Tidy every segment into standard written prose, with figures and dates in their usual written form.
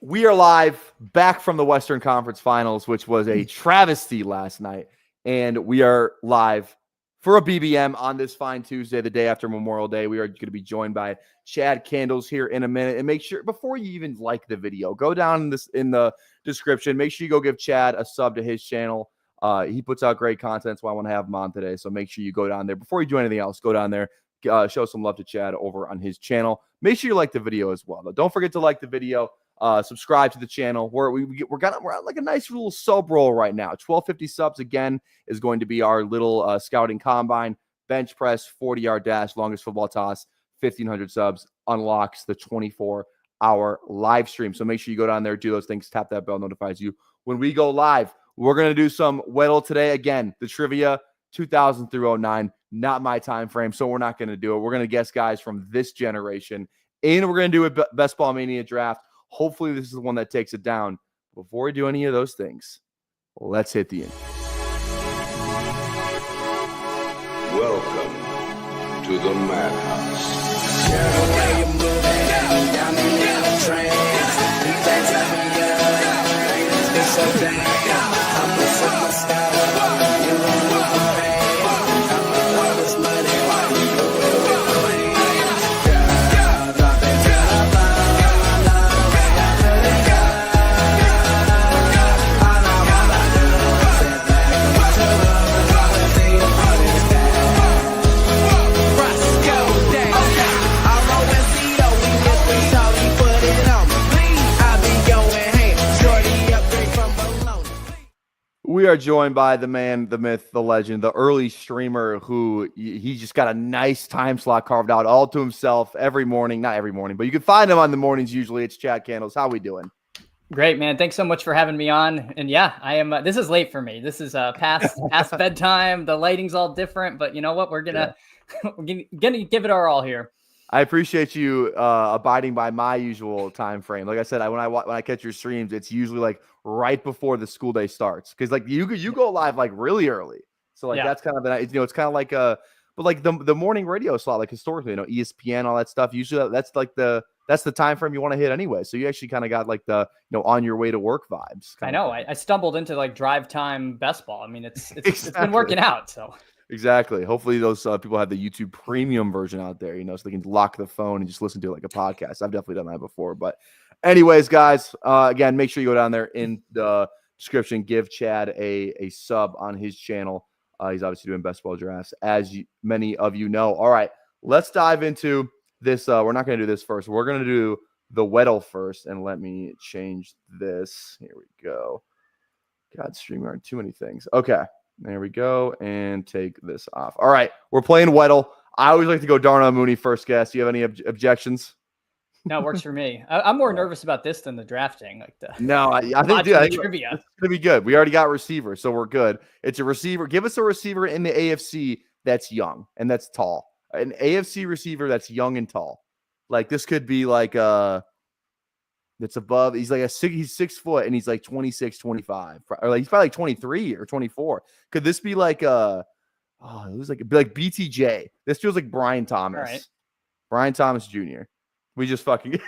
We are live back from the Western Conference Finals, which was a travesty last night. And we are live for a BBM on this fine Tuesday, the day after Memorial Day. We are going to be joined by Chad Candles here in a minute. And make sure, before you even like the video, go down in the description. Make sure you go give Chad a sub to his channel. He puts out great content, so I want to have him on today. So make sure you go down there. Before you do anything else, go down there, show some love to Chad over on his channel. Make sure you like the video as well, though. Don't forget to like the video. Subscribe to the channel. We're on like a nice little sub roll right now. 1250 subs again is going to be our little scouting combine, bench press, 40-yard dash, longest football toss. 1,500 subs unlocks the 24-hour live stream. So make sure you go down there, do those things, tap that bell, notifies you when we go live. We're gonna do some Weddle today. Again, the trivia 2000 through 09, not my time frame, so we're not gonna do it. We're gonna guess guys from this generation, and we're gonna do a best ball mania draft. Hopefully, this is the one that takes it down. Before we do any of those things, let's hit the end. Welcome to the madhouse. We are joined by the man, the myth, the legend, the early streamer who he just got a nice time slot carved out all to himself every morning. Not every morning, but you can find him on the mornings usually. It's Chad Candles. How we doing? Great, man. Thanks so much for having me on. And yeah, I am. This is late for me. This is past bedtime. The lighting's all different, but you know what? We're gonna give it our all here. I appreciate you abiding by my usual time frame. Like I said, when I catch your streams, it's usually like right before the school day starts, because like you go live like really early. So like that's kind of it's kind of like but like the morning radio slot, like historically, ESPN, all that stuff. Usually that's like that's the time frame you want to hit anyway. So you actually kind of got like the on your way to work vibes. I know. I stumbled into like drive time best ball. I mean, it's been working out. So. Exactly. Hopefully those people have the YouTube premium version out there, so they can lock the phone and just listen to it like a podcast. I've definitely done that before. But anyways, guys, again, make sure you go down there in the description. Give Chad a sub on his channel. He's obviously doing best ball drafts, as many of you know. All right, let's dive into this. We're not going to do this first. We're going to do the Weddle first. And let me change this. Here we go. God, StreamYard, too many things. Okay. There we go, and take this off. All right, we're playing Weddle. I always like to go Darnell Mooney first guess. Do you have any objections? No, it works for me. I'm more nervous about this than the drafting. No, I think trivia. It's going to be good. We already got receiver, so we're good. It's a receiver. Give us a receiver in the AFC that's young and that's tall. An AFC receiver that's young and tall. Like this could be like that's above. He's like he's 6 foot and he's like 26, 25, or like he's probably like 23 or 24. Could this be like it was like BTJ? This feels like Brian Thomas. Right. Brian Thomas Jr. We just fucking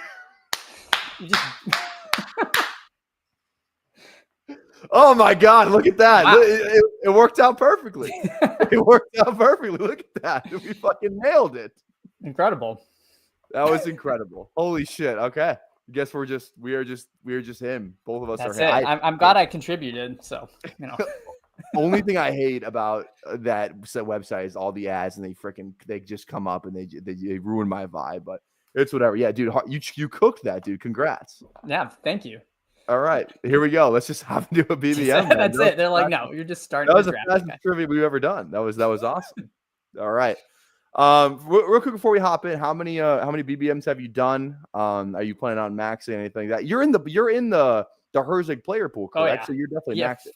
Oh my God, look at that. Wow. It worked out perfectly. It worked out perfectly. Look at that. We fucking nailed it. Incredible. That was incredible. Holy shit. Okay. I guess we are just him. Both of us That's are him. I'm glad I contributed. So, Only thing I hate about that website is all the ads, and they just come up and they ruin my vibe. But it's whatever. Yeah, dude, you cooked that, dude. Congrats. Yeah, thank you. All right, here we go. Let's just hop into a BBM. That's it. They're like, no, you're just starting. That was the fastest trivia we've ever done. That was awesome. All right. Real quick before we hop in, how many BBMs have you done? Are you planning on maxing anything like that? You're in the Herzig player pool, correct? Oh, yeah. So you're definitely maxing.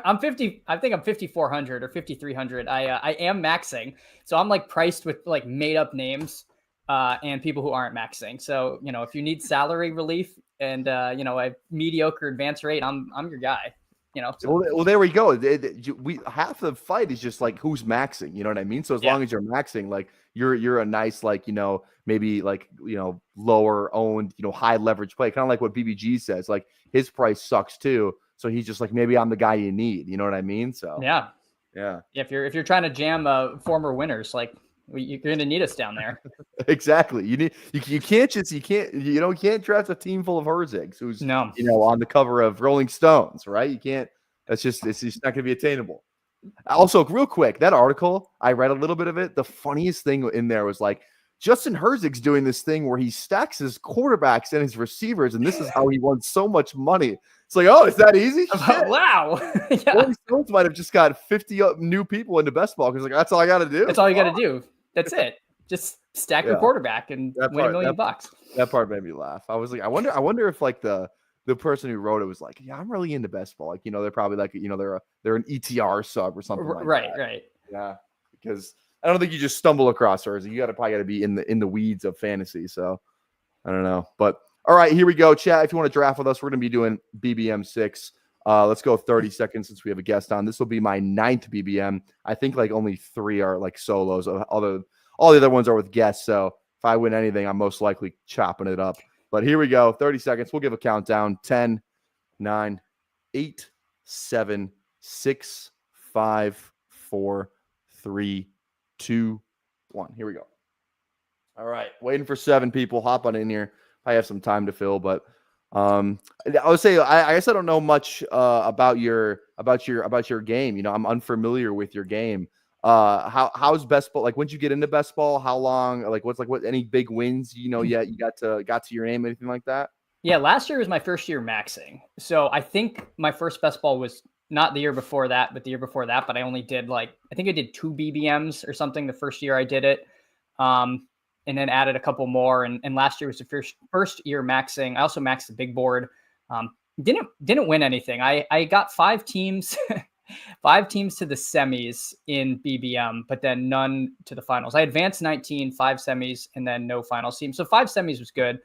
I'm 50. I think I'm 5,400 or 5,300. I am maxing, so I'm like priced with like made up names and people who aren't maxing. So if you need salary relief and a mediocre advance rate, I'm your guy. So. Well, there we go. We half the fight is just like who's maxing. You know what I mean? So as long as you're maxing, like you're a nice like maybe like lower owned high leverage play, kind of like what BBG says. Like his price sucks too, so he's just like maybe I'm the guy you need. You know what I mean? So yeah. Yeah. If you're trying to jam former winners, like you're going to need us down there. Exactly. You can't draft a team full of Herzigs who's on the cover of Rolling Stones, right? You can't. It's just not going to be attainable. Also, real quick, that article, I read a little bit of it. The funniest thing in there was like Justin Herzig's doing this thing where he stacks his quarterbacks and his receivers, and this is how he won so much money. It's like, oh, is that easy? Wow. Yeah. Rolling Stones might have just got 50 new people into best ball because like that's all I got to do. That's all you got to do. That's it. Just stack your quarterback and win $1 million. That part made me laugh. I was like, I wonder if like the person who wrote it was like, yeah, I'm really into best ball. Like, they're probably like, they're an ETR sub or something like that. Right. Yeah. Because I don't think you just stumble across hers. You probably got to be in the weeds of fantasy. So I don't know. But all right, here we go. Chat, if you want to draft with us, we're going to be doing BBM 6. Let's go 30 seconds since we have a guest on. This will be my 9th BBM. I think like only 3 are like solos. All the other ones are with guests. So if I win anything, I'm most likely chopping it up. But here we go. 30 seconds. We'll give a countdown. 10, 9, 8, 7, 6, 5, 4, 3, 2, 1. Here we go. All right. Waiting for 7 people. Hop on in here. I have some time to fill, but I would say I guess I don't know much about your game. I'm unfamiliar with your game. How's best ball? Like, when'd you get into best ball? How long? Like, what any big wins? Yet you got to your name, anything like that? Yeah, last year was my first year maxing. So I think my first best ball was not the year before that, but the year before that. But I only did I think I did 2 BBMs or something the first year I did it. And then added a couple more. And last year was the first year maxing. I also maxed the big board. Didn't win anything. I got 5 teams, 5 teams to the semis in BBM, but then none to the finals. I advanced 19, 5 semis, and then no finals team. So 5 semis was good.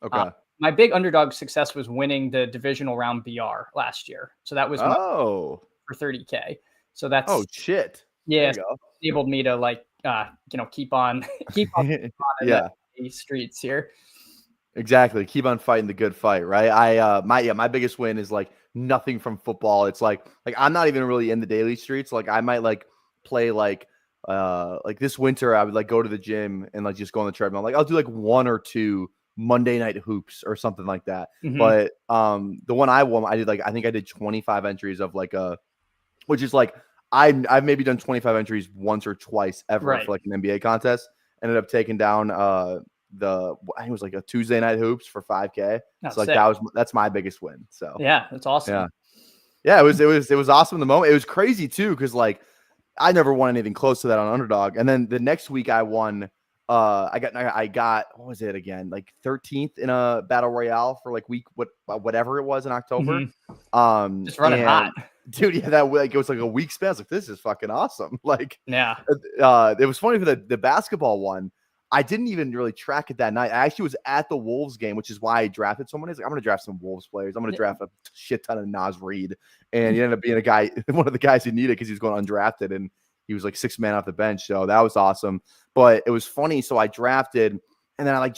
Okay. My big underdog success was winning the divisional round BR last year. So that was for 30K. So that's shit. Yeah, enabled me to keep on yeah the streets here. Exactly. Keep on fighting the good fight, right? My biggest win is like nothing from football. It's like I'm not even really in the daily streets. Like I might play like this winter I would go to the gym and just go on the treadmill. I'll do 1 or 2 Monday night hoops or something like that. Mm-hmm. But the one I won, I did I think I did 25 entries of which is I've maybe done 25 entries once or twice ever for an NBA contest. Ended up taking down I think it was a Tuesday night hoops for 5K. So that's my biggest win. So yeah, that's awesome. Yeah, it was awesome in the moment. It was crazy too because I never won anything close to that on Underdog. And then the next week I won. I got what was it again? 13th in a battle royale for week whatever it was in October. Mm-hmm. Just running hot. Dude, yeah, that it was a week span. I was this is fucking awesome. Yeah. It was funny for the basketball one. I didn't even really track it that night. I actually was at the Wolves game, which is why I drafted someone. I'm going to draft some Wolves players. I'm going to draft a shit ton of Naz Reid, and he ended up being one of the guys who needed because he was going undrafted, and he was 6th man off the bench. So that was awesome. But it was funny. So I drafted, and then I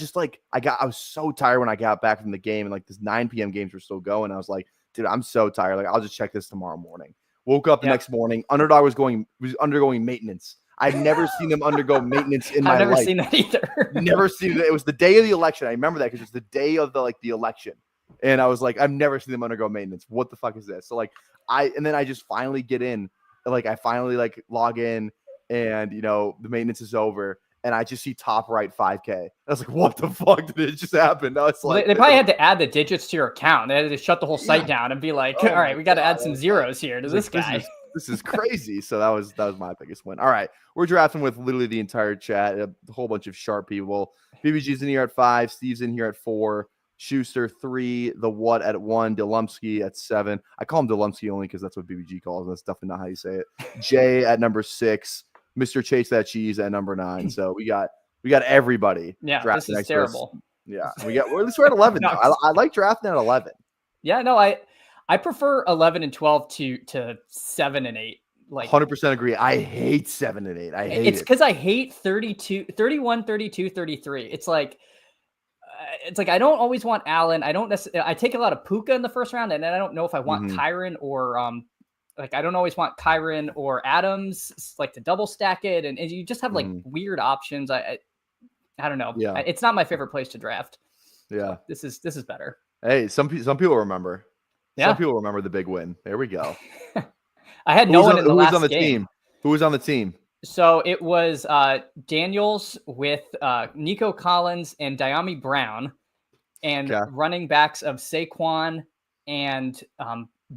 was so tired when I got back from the game, and this 9 p.m. games were still going. I was like, dude, I'm so tired. I'll just check this tomorrow morning. Woke up the next morning. Underdog was undergoing maintenance. I've never seen them undergo maintenance in my life. I've never seen that either. Never seen it. It was the day of the election. I remember that because it was the day of the election. And I was like, I've never seen them undergo maintenance. What the fuck is this? So then I just finally get in. I finally log in and the maintenance is over. And I just see top right 5K. I was like, what the fuck did it just happen? I was they probably had to add the digits to your account. They had to shut the whole site down and be all right, we got to add some zeros here to this guy. This is crazy. So that was my biggest win. All right. We're drafting with literally the entire chat, a whole bunch of sharp people. BBG's in here at 5. Steve's in here at 4. Schuster 3. The What at 1. Delumsky at 7. I call him Delumsky only because that's what BBG calls him. That's definitely not how you say it. Jay at number 6. Mr. Chase That Cheese at number 9. So we got everybody. Yeah, this is terrible. Yeah, at least we're at 11 now. I like drafting at 11. Yeah, no, I I prefer 11 and 12 to 7 and 8. Like 100% agree. I hate 7 and 8. I hate it's it. because I hate 32, 31, 32, 33. It's like I don't always want Allen. I don't necessarily. I take a lot of Puka in the first round, and then I don't know if I want Kyron or like I don't always want Kyron or Adams like to double stack it, and you just have like weird options. I don't know. Yeah, it's not my favorite place to draft. Yeah, this is better. Hey, some people remember. Yeah. Some people remember the big win. There we go. I had no one in the last game. Team? Who was on the team? So it was Daniels with Nico Collins and Diami Brown, and running backs of Saquon and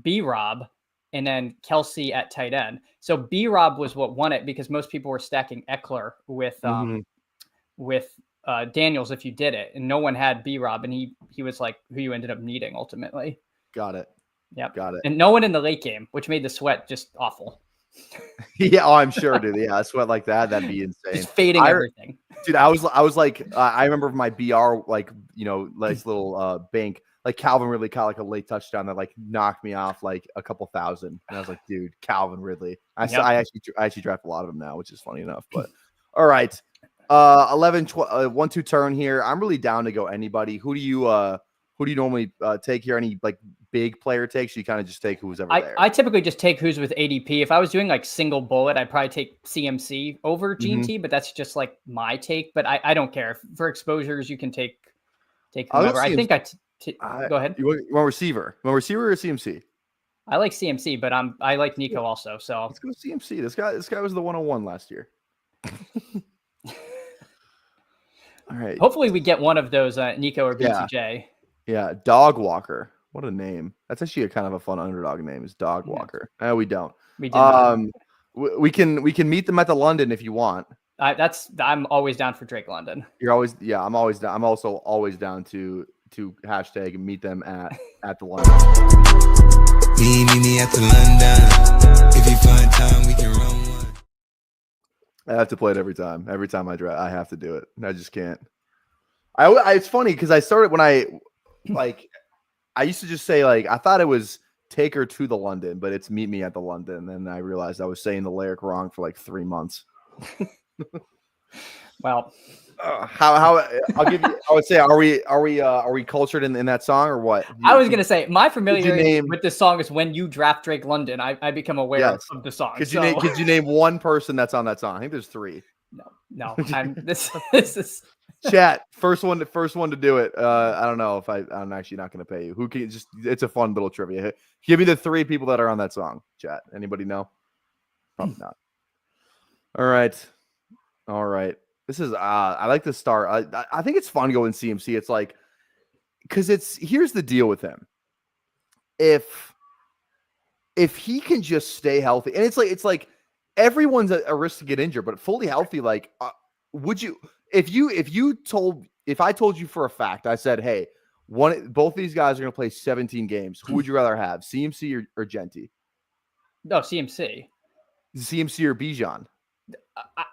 B-Rob, and then Kelsey at tight end. So B-Rob was what won it because most people were stacking Eckler with Daniels if you did it, and no one had B-Rob, and he was like who you ended up needing ultimately. Got it. Yep. Got it. And no one in the late game, which made the sweat just awful. Yeah, I'm sure, dude. Yeah, a sweat like that'd be insane. Just fading everything. Dude, I was like, I remember my BR, like, nice little bank, like Calvin Ridley caught like a late touchdown that like knocked me off like a couple thousand. And I was like, dude, Calvin Ridley. I actually draft a lot of them now, which is funny enough. But all right. 11, 1-2 turn here. I'm really down to go anybody. Who do you normally take here? Any like big player takes? You kind of just take who's ever there. I typically just take who's with ADP. If I was doing like single bullet, I'd probably take CMC over GT, but that's just like my take. But I don't care. For exposures, you can take whoever. I think go ahead. You want receiver? You want receiver or CMC? I like CMC, but I like Nico also. So let's go CMC. This guy was the 101 last year. All right. Hopefully we get one of those Nico or BTJ. Yeah, Dog Walker. What a name. That's actually a kind of a fun underdog name, is Dog Walker. No, we don't. We didn't. We can meet them at the London if you want. I'm always down for Drake London. I'm always down. I'm also always down to hashtag meet them at the London. Meet me at the London. If you find time, we can run one. I have to play it every time. Every time I draft, I have to do it. I just can't. It's funny because I started when I used to just say like I thought it was take her to the London, but it's meet me at the London. And I realized I was saying the lyric wrong for like 3 months. Well, how I'll give you. I would say, are we cultured in that song or what? I was gonna say my familiarity with this song is when you draft Drake London, I become aware of the song. Could you name one person that's on that song? I think there's 3. No. This is chat first one to do it. I don't know if I'm actually not going to pay you. Who can just? It's a fun little trivia. Give me the 3 people that are on that song. Chat. Anybody know? Probably not. All right. This is I like to start. I think it's fun going CMC. It's like because here's the deal with him. If he can just stay healthy, and it's like everyone's a risk to get injured, but fully healthy, like would you if I told you for a fact, I said, hey, both these guys are going to play 17 games. Who would you rather have, CMC or Genty? No, CMC. CMC or Bijan?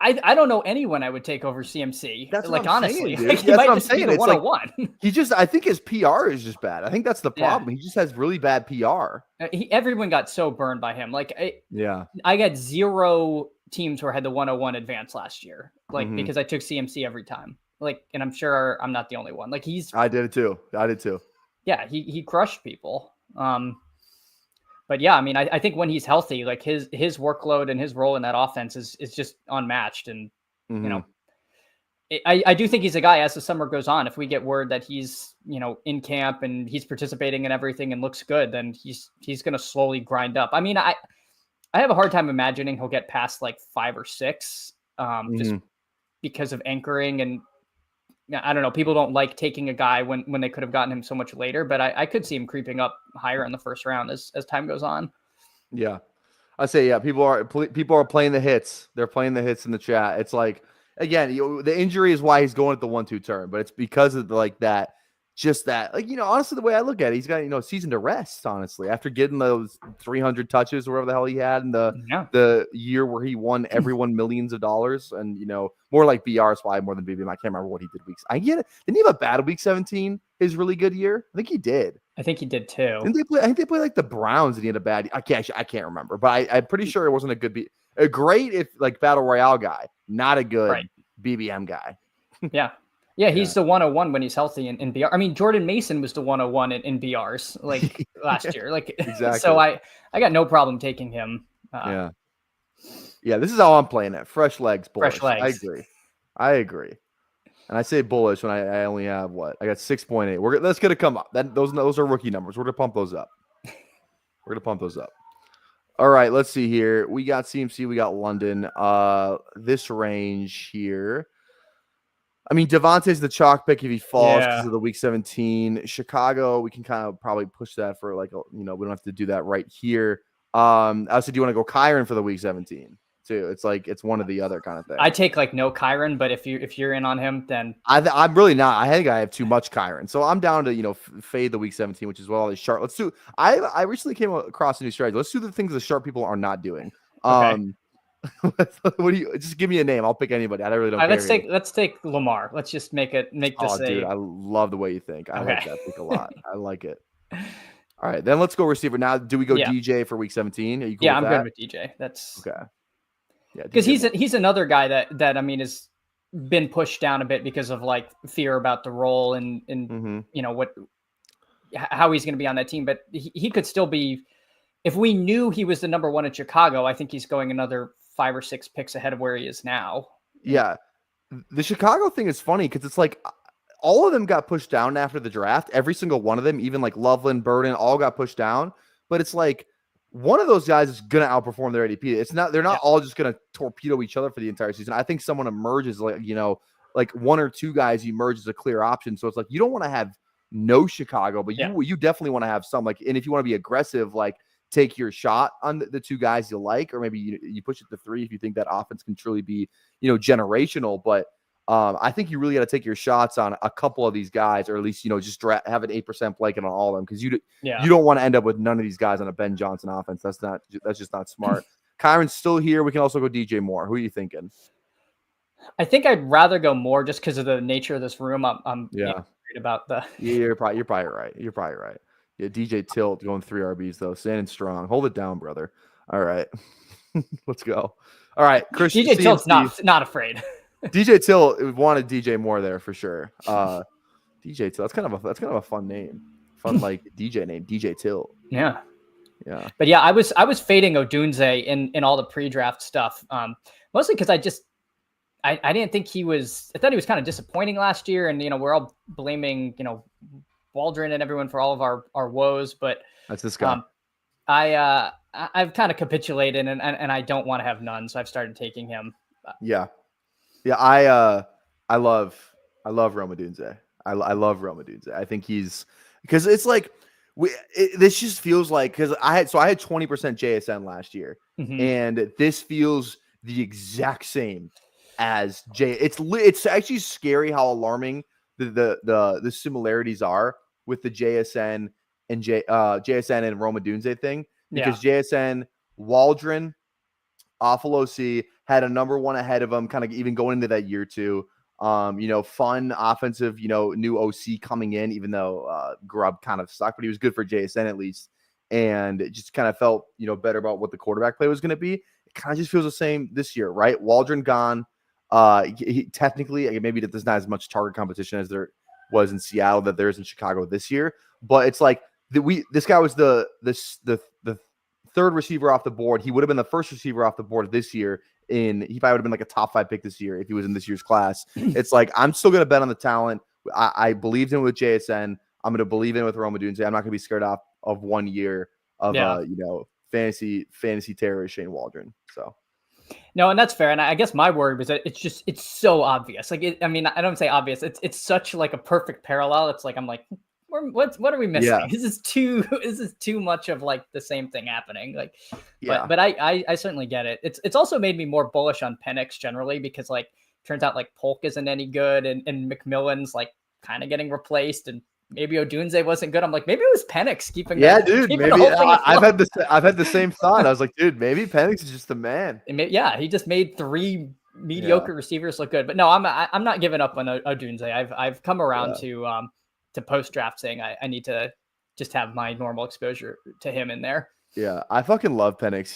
I don't know anyone I would take over CMC. That's like what I'm honestly, saying, like, he might just be the 101. Like, I think his PR is just bad. I think that's the problem. He just has really bad PR. Everyone got so burned by him. Like I got 0 teams where I had the 101 advance last year, like because I took CMC every time. Like, and I'm sure I'm not the only one. Like I did it too. Yeah, he crushed people. But yeah, I mean, I think when he's healthy, like his workload and his role in that offense is just unmatched. And you know, I do think he's a guy as the summer goes on. If we get word that he's in camp and he's participating in everything and looks good, then he's going to slowly grind up. I mean, I have a hard time imagining he'll get past like 5 or 6, just because of anchoring. And I don't know, people don't like taking a guy when they could have gotten him so much later, but I could see him creeping up higher in the first round as time goes on. Yeah. I say, people are playing the hits. They're playing the hits in the chat. It's like, again, the injury is why he's going at the 1-2 turn, but it's because of honestly, the way I look at it, he's got, a season to rest, honestly, after getting those 300 touches, or whatever the hell he had in the year where he won everyone millions of dollars. And, more like BR spy more than BBM. I can't remember what he did weeks. I get it. Didn't he have a bad week 17? His really good year? I think he did. I think he did too. Didn't they play? I think they played like the Browns, and he had a bad. I can't remember, but I'm pretty sure it wasn't a good a great if like battle royale guy, not a good BBM guy. Yeah. Yeah, he's the 101 when he's healthy in BR. I mean, Jordan Mason was the 101 in BRs like last year. Like exactly. So I got no problem taking him. Yeah. This is how I'm playing it. Fresh legs, bullish. Fresh legs. I agree. And I say bullish when I only have what? I got 6.8. That's gonna come up. Those are rookie numbers. We're gonna pump those up. All right, let's see here. We got CMC, we got London. This range here. I mean, Devontae's the chalk pick if he falls because of the week 17. Chicago, we can kind of probably push that for like, we don't have to do that right here. I said, do you want to go Kyron for the week 17 too? It's like, it's one or the other kind of thing. I take like no Kyron, but if you're in on him, then I'm really not. I think I have too much Kyron. So I'm down to, fade the week 17, which is what all these sharp. Let's do. I recently came across a new strategy. Let's do the things the sharp people are not doing. Okay. What do you just give me a name? I'll pick anybody. I really don't care. Let's take Lamar. Let's just make this. Dude, I love the way you think. I like that pick a lot. I like it. All right, then let's go receiver. Now, do we go DJ for week 17? Are you cool with I'm that? good with DJ. That's okay. Yeah, because he's another guy that I mean has been pushed down a bit because of like fear about the role and how he's going to be on that team. But he could still be. If we knew he was the number one in Chicago, I think he's going another 5 or 6 picks ahead of where he is now. Yeah. The Chicago thing is funny because it's like all of them got pushed down after the draft. Every single one of them, even like Loveland, Burden, all got pushed down. But it's like one of those guys is going to outperform their ADP. It's not, they're not all just going to torpedo each other for the entire season. I think someone emerges like, like 1 or 2 guys emerge as a clear option. So it's like, you don't want to have no Chicago, but you definitely want to have some like, and if you want to be aggressive, like, take your shot on the 2 guys you like, or maybe you push it to 3 if you think that offense can truly be, generational. But I think you really got to take your shots on a couple of these guys, or at least, just have an 8% blanket on all of them. Cause you don't want to end up with none of these guys on a Ben Johnson offense. That's just not smart. Kyron's still here. We can also go DJ Moore. Who are you thinking? I think I'd rather go Moore just because of the nature of this room. I'm worried about the. You're probably right. You're probably right. Yeah, DJ Tilt going 3 RBs though, standing strong. Hold it down, brother. All right, let's go. All right, Christian. DJ Tilt's not afraid. DJ Tilt wanted DJ Moore there for sure. DJ Tilt. That's kind of a fun name. Fun like DJ name, DJ Tilt. Yeah. Yeah. But yeah, I was fading Odunze in all the pre-draft stuff. Mostly because I didn't think I thought he was kind of disappointing last year, and we're all blaming Waldron and everyone for all of our woes, but that's this guy. I've kind of capitulated and I don't want to have none, so I've started taking him. Yeah. I love Rome Odunze. I love Rome Odunze. I think because it's like this just feels like because I had 20% JSN last year, and this feels the exact same as J. It's actually scary how alarming the similarities are with the JSN and JSN and Rome Odunze thing, because JSN, Waldron, awful OC, had a number 1 ahead of him, kind of even going into that year 2. Fun offensive, new OC coming in, even though Grubb kind of sucked, but he was good for JSN at least. And it just kind of felt, better about what the quarterback play was going to be. It kind of just feels the same this year, right? Waldron gone. He technically, maybe there's not as much target competition as there was in Seattle that there is in Chicago this year, but it's like this guy was the 3rd receiver off the board. He would have been the 1st receiver off the board this year. He probably would have been like a top 5 pick this year if he was in this year's class. It's like, I'm still going to bet on the talent. I believed in with JSN. I'm going to believe in with Rome Odunze. I'm not going to be scared off of 1 year of fantasy terrorist Shane Waldron. So. No, and that's fair. And I guess my worry was that it's so obvious. Like, I don't say obvious. It's such like a perfect parallel. It's like, I'm like, what are we missing? Yeah. This is too much of like the same thing happening. Like, but I certainly get it. It's also made me more bullish on Penix generally, because like, turns out like Polk isn't any good, and McMillan's like kind of getting replaced, and maybe Odunze wasn't good. I'm like, maybe it was Penix keeping. Yeah, dude. Maybe I've had the same thought. I was like, dude, maybe Penix is just the man. He just made 3 mediocre receivers look good. But no, I'm not giving up on Odunze. I've come around to post draft saying I need to just have my normal exposure to him in there. Yeah, I fucking love Penix.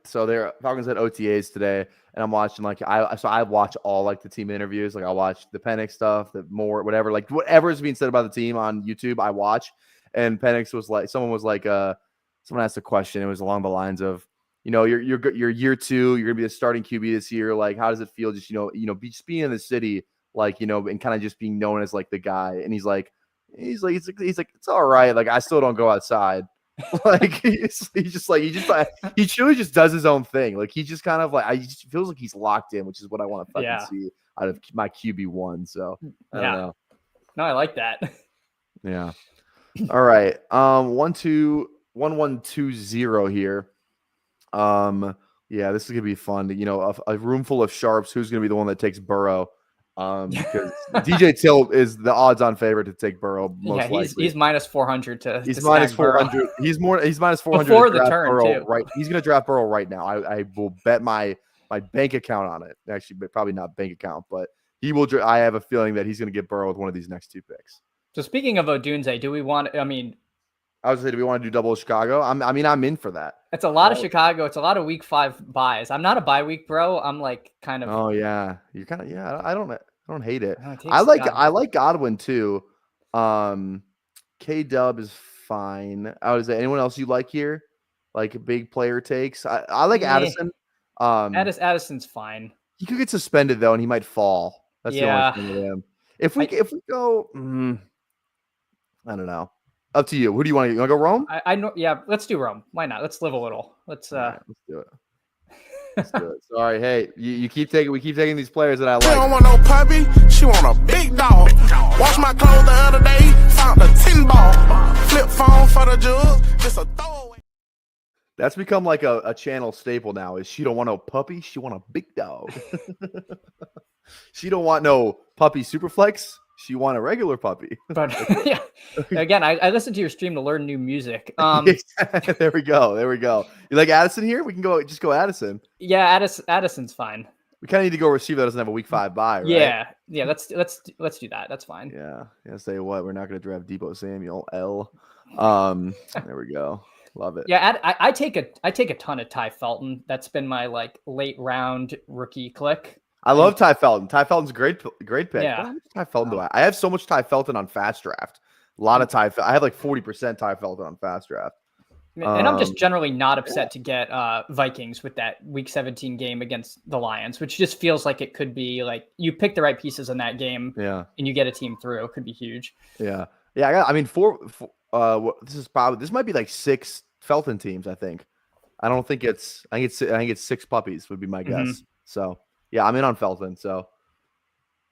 So they're Falcons at OTAs today, and I'm watching I watch all like the team interviews. Like I watch the Penix stuff, the more whatever, like whatever is being said about the team on YouTube, I watch. And Penix was like, someone asked a question. It was along the lines of, you're year 2, you're gonna be the starting QB this year. Like, how does it feel? Just just being in the city, like and kind of just being known as like the guy. And he's like, it's all right. Like I still don't go outside. Like he truly just does his own thing. Like he just kind of like I just feels like he's locked in, which is what I want to fucking see out of my QB1. So I don't know. No, I like that. Yeah. All right. 1-2-1-1-2-0 here. Yeah, this is gonna be fun. A room full of sharps. Who's gonna be the one that takes Burrow? Because DJ Till is the odds-on favorite to take Burrow. Most likely. He's minus 400 to. He's minus 400. He's minus 400 before to the turn Burrow, too. right? He's gonna draft Burrow right now. I will bet my bank account on it. Actually, but probably not bank account, but he will. I have a feeling that he's gonna get Burrow with one of these next 2 picks. So speaking of Odunze, do we want? I mean, I was say, do we want to do double Chicago? I'm in for that. It's a lot of Chicago. It's a lot of week 5 buys. I'm not a bye week bro. I'm like kind of. Oh yeah, you're kind of I don't hate it. I like Godwin too. K Dub is fine. Is there anyone else you like here? Like big player takes. I like Addison. Addison's fine. He could get suspended though, and he might fall. That's the only thing with him. If we go, I don't know. Up to you. Who do you want to? You want to go Rome? I know. Yeah, let's do Rome. Why not? Let's live a little. Let's do it. Let's do it. Sorry, hey, we keep taking these players that I like. She don't want no puppy, she want a big dog. Wash my clothes the other day, found a tin ball. Flip phone for the jewels, just a throwaway. That's become like a channel staple now. Is she don't want no puppy, she want a big dog. She don't want no puppy superflex. She want a regular puppy. But yeah, again, I listened to your stream to learn new music. There we go. You like Addison here? We can go Addison. Yeah, Addison's fine. We kind of need to go receiver that doesn't have a week 5 bye, right? Yeah. Let's do that. That's fine. Yeah. Say what? We're not going to draft Debo Samuel. There we go. Love it. Yeah, I take a ton of Ty Felton. That's been my like late round rookie click. I love Ty Felton. Ty Felton's a great pick. Yeah. How much Ty Felton do I have so much Ty Felton on Fast Draft. A lot of Ty Felton. I have like 40% Ty Felton on Fast Draft. And I'm just generally not upset to get Vikings with that week 17 game against the Lions, which just feels like it could be like you pick the right pieces in that game and you get a team through. It could be huge. Yeah. This might be like 6 Felton teams, I think. I think it's 6 puppies would be my guess. So yeah, I'm in on Felton, so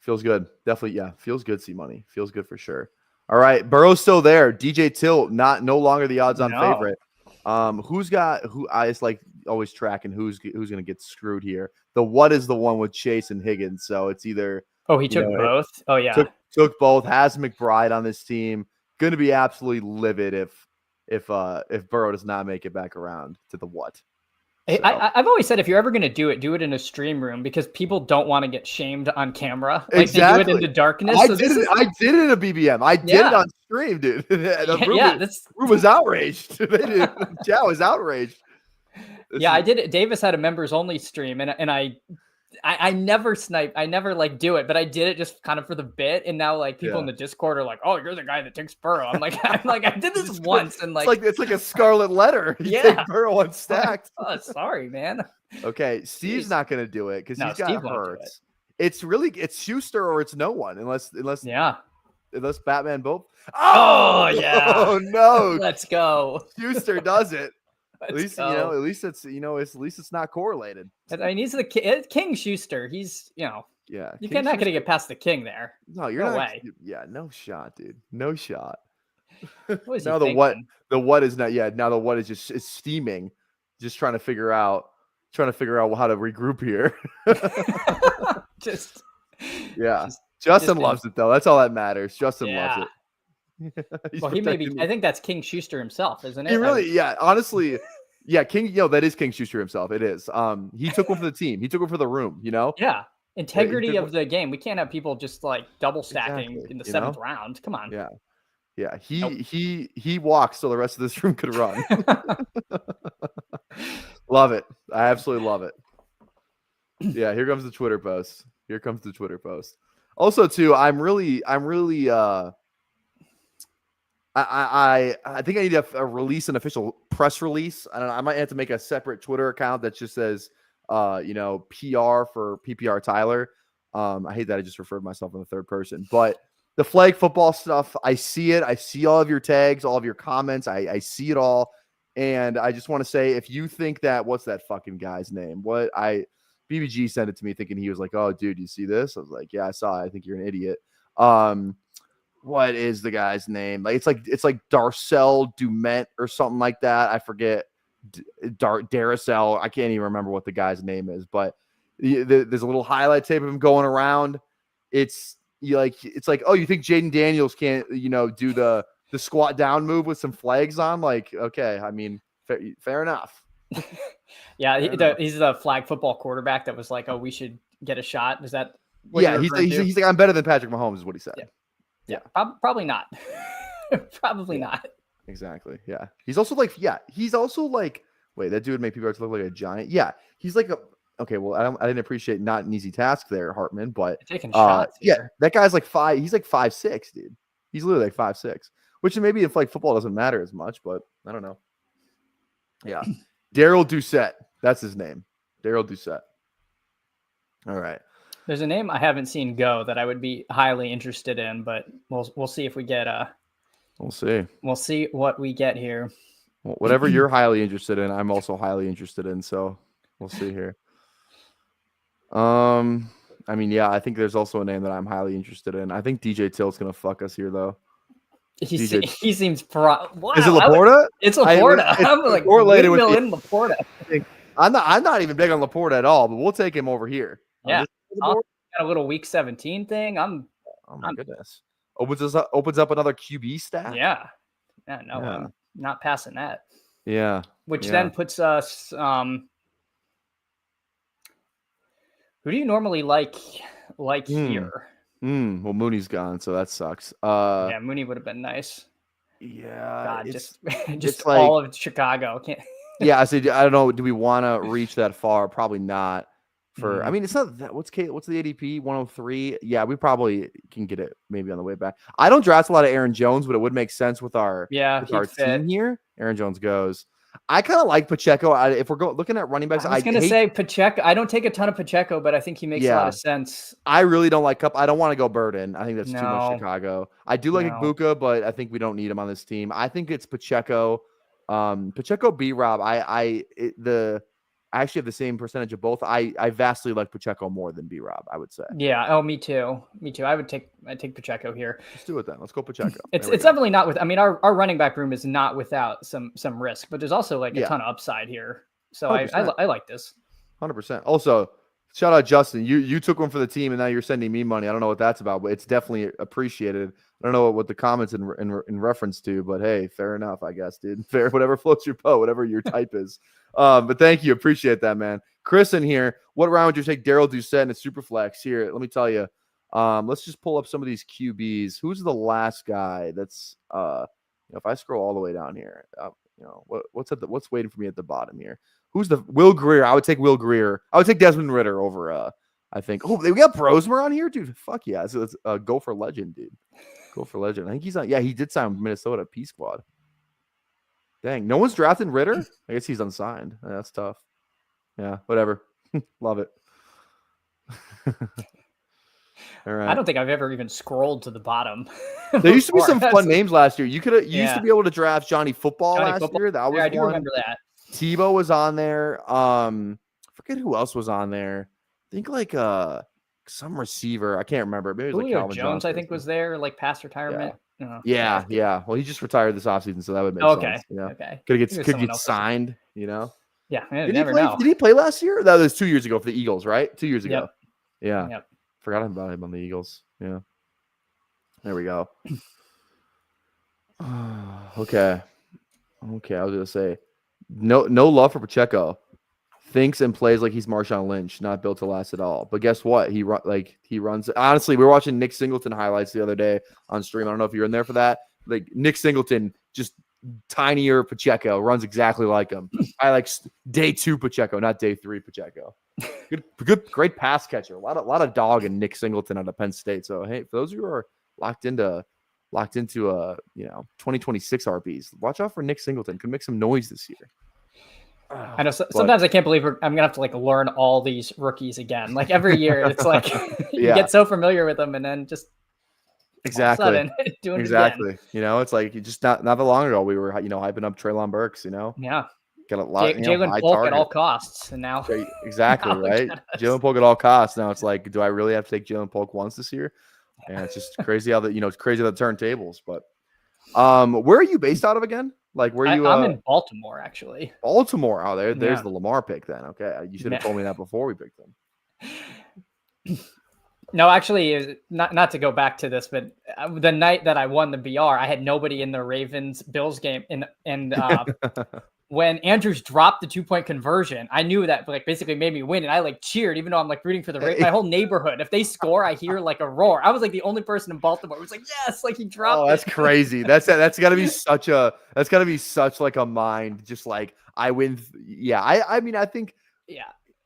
feels good. Definitely, yeah, feels good. See money, feels good for sure. All right, Burrow's still there. DJ Till no longer the odds-on favorite. Who? I just like always tracking who's gonna get screwed here. What is the one with Chase and Higgins? So it's either he took both. Oh yeah, took both. Has McBride on this team. Going to be absolutely livid if Burrow does not make it back around to the what. So. I've always said if you're ever going to do it in a stream room because people don't want to get shamed on camera. Like exactly. They do it in the darkness. I did it in a BBM. I did it on stream, dude. The room was outraged. Joe was outraged. I did it. Davis had a members only stream, and I never snipe. I never like do it, but I did it just kind of for the bit. And now like people in the Discord are like, "Oh, you're the guy that takes Burrow." I'm like, I did this once, and like it's like a scarlet letter. You take Burrow unstacked. Oh, sorry, man. Okay, Steve's not going to do it because he's got Steve hurts. It's Schuster or it's no one unless Batman both. Oh yeah. Oh no. Let's go. Schuster does it. At least it's not correlated. I mean, he's the King Schuster. He's yeah. You're not going to get past the King there. No, you're no not. Way. Yeah, no shot, dude. No shot. What now the what is not. Yeah, now the what is just steaming, just trying to figure out how to regroup here. Justin loves it though. That's all that matters. Justin loves it. Well, he may be. I think that's King Schuster himself, isn't it? He really, honestly, King. That is King Schuster himself. It is. He took one for the team. He took one for the room. Yeah. Integrity of the game. We can't have people just like double stacking in the 7th round. Come on. Yeah, he walks so the rest of this room could run. Love it. I absolutely love it. Yeah, here comes the Twitter post. Also, too, I think I need to release an official press release. I don't know. I might have to make a separate Twitter account that just says, PR for PPR Tyler. I hate that I just referred to myself in the third person, but the flag football stuff, I see it. I see all of your tags, all of your comments. I see it all. And I just want to say, if you think that, what's that fucking guy's name? BBG sent it to me thinking he was like, oh, dude, you see this? I was like, yeah, I saw it. I think you're an idiot. What is the guy's name? Like, it's like Darcel Dumet or something like that. I forget. Darcel. I can't even remember what the guy's name is, but there's a little highlight tape of him going around. It's like, oh, you think Jaden Daniels can't, do the squat down move with some flags on? Like, okay, I mean, fair enough. Yeah, he's the flag football quarterback that was like, oh, we should get a shot. Is that what yeah, he's like, I'm better than Patrick Mahomes is what he said. Yeah. Probably not. Probably not. Exactly. Yeah. He's also like, wait, that dude would make people look like a giant. Yeah. He's like okay, well, I didn't appreciate not an easy task there, Hartman, but taking shots here. That guy's like he's like 5'6", dude. He's literally like 5'6", which maybe if like football doesn't matter as much, but I don't know. Yeah. Daryl Doucette. That's his name. Daryl Doucette. All right. There's a name I haven't seen go that I would be highly interested in, but we'll see if we get We'll see. We'll see what we get here. Well, whatever you're highly interested in, I'm also highly interested in, so we'll see here. I mean, yeah, I think there's also a name that I'm highly interested in. I think DJ Till's gonna fuck us here, though. He seems wow, is it Laporta? It's Laporta. I'm like windmill in Laporta. I'm not even big on Laporta at all, but we'll take him over here. Yeah, got a little week 17 thing. Oh my goodness, opens up another QB stat. Yeah, no, I'm not passing that. Yeah, which then puts us. Who do you normally like here? Well, Mooney's gone, so that sucks. Yeah, Mooney would have been nice. Yeah, God, just all of Chicago. Can't. Yeah, I don't know. Do we want to reach that far? Probably not. I mean, it's not that. What's the ADP? 103. Yeah, we probably can get it maybe on the way back. I don't draft a lot of Aaron Jones, but it would make sense with our team here. Aaron Jones goes. I kind of like Pacheco. If we're looking at running backs, I was going to say Pacheco. I don't take a ton of Pacheco, but I think he makes a lot of sense. I really don't like Cup. I don't want to go Burden. I think that's too much Chicago. I do like Ibuka, but I think we don't need him on this team. I think it's Pacheco. Pacheco, B-Rob. I actually have the same percentage of both. I vastly like Pacheco more than B-Rob, I would say. Yeah. Oh, me too. I'd take Pacheco here. Let's do it then. Let's go Pacheco. It's definitely not with. I mean, our running back room is not without some risk, but there's also like a ton of upside here. So I like this. 100%. Also, shout out Justin. You took one for the team, and now you're sending me money. I don't know what that's about, but it's definitely appreciated. I don't know what the comments in reference to, but hey, fair enough, I guess, dude. Fair, whatever floats your boat, whatever your type is. But thank you, appreciate that, man. Chris in here. What round would you take Daryl Doucette in a super flex? Here, let me tell you. Let's just pull up some of these QBs. Who's the last guy? That's if I scroll all the way down here, what's waiting for me at the bottom here? Who's the Will Greer? I would take Will Greer. I would take Desmond Ridder over. I think. Oh, we got Brosmer on here, dude. Fuck yeah! So let's go for legend, dude. Go for legend. I think he's on. Yeah, he did sign Minnesota P Squad. Dang, no one's drafting Ridder. I guess he's unsigned. That's tough. Yeah, whatever. Love it. All right. I don't think I've ever even scrolled to the bottom. There used to be some fun names last year. You used to be able to draft Johnny Football last year. That was I do remember that. Tebow was on there. Forget who else was on there. I think like some receiver. I can't remember. Maybe it was Julio like Jones, I think, was there, like past retirement. Yeah. Well, he just retired this offseason, so that would make sense. Okay. Could get signed, Yeah. Did he play last year? That was 2 years ago for the Eagles, right? 2 years ago. Yeah. Yep. Forgot about him on the Eagles. Yeah. There we go. Okay. I was gonna say no love for Pacheco. Thinks and plays like he's Marshawn Lynch, not built to last at all. But guess what? He runs. Honestly, we were watching Nick Singleton highlights the other day on stream. I don't know if you're in there for that. like Nick Singleton, just tinier Pacheco, runs exactly like him. I like day 2 Pacheco, not day 3 Pacheco. Great pass catcher. A lot of dog in Nick Singleton out of Penn State. So hey, for those of you who are locked into 2026 RBs, watch out for Nick Singleton. Could make some noise this year. I know sometimes I can't believe I'm gonna have to like learn all these rookies again. Like every year, it's like you get so familiar with them, and then just exactly all of a sudden, doing exactly. it again. You know, it's like you just not that long ago we were hyping up Treylon Burks. You know, Yeah, got a lot. Jalen Polk at all costs, and now exactly now right. Jalen Polk at all costs. Now it's like, do I really have to take Jalen Polk once this year? And it's just crazy how it's crazy the turntables. But where are you based out of again? Like where you? I'm in Baltimore, actually. Baltimore. Oh, there's the Lamar pick then. Okay, you should have told me that before we picked him. No, actually, not to go back to this, but the night that I won the BR, I had nobody in the Ravens Bills game, and when Andrews dropped the 2-point conversion, I knew that like basically made me win, and I like cheered, even though I'm like rooting for my whole neighborhood. If they score, I hear like a roar. I was like the only person in Baltimore who was like, yes, like he dropped. Oh, that's crazy. That's got to be such like a mind, just like I win. I mean, I think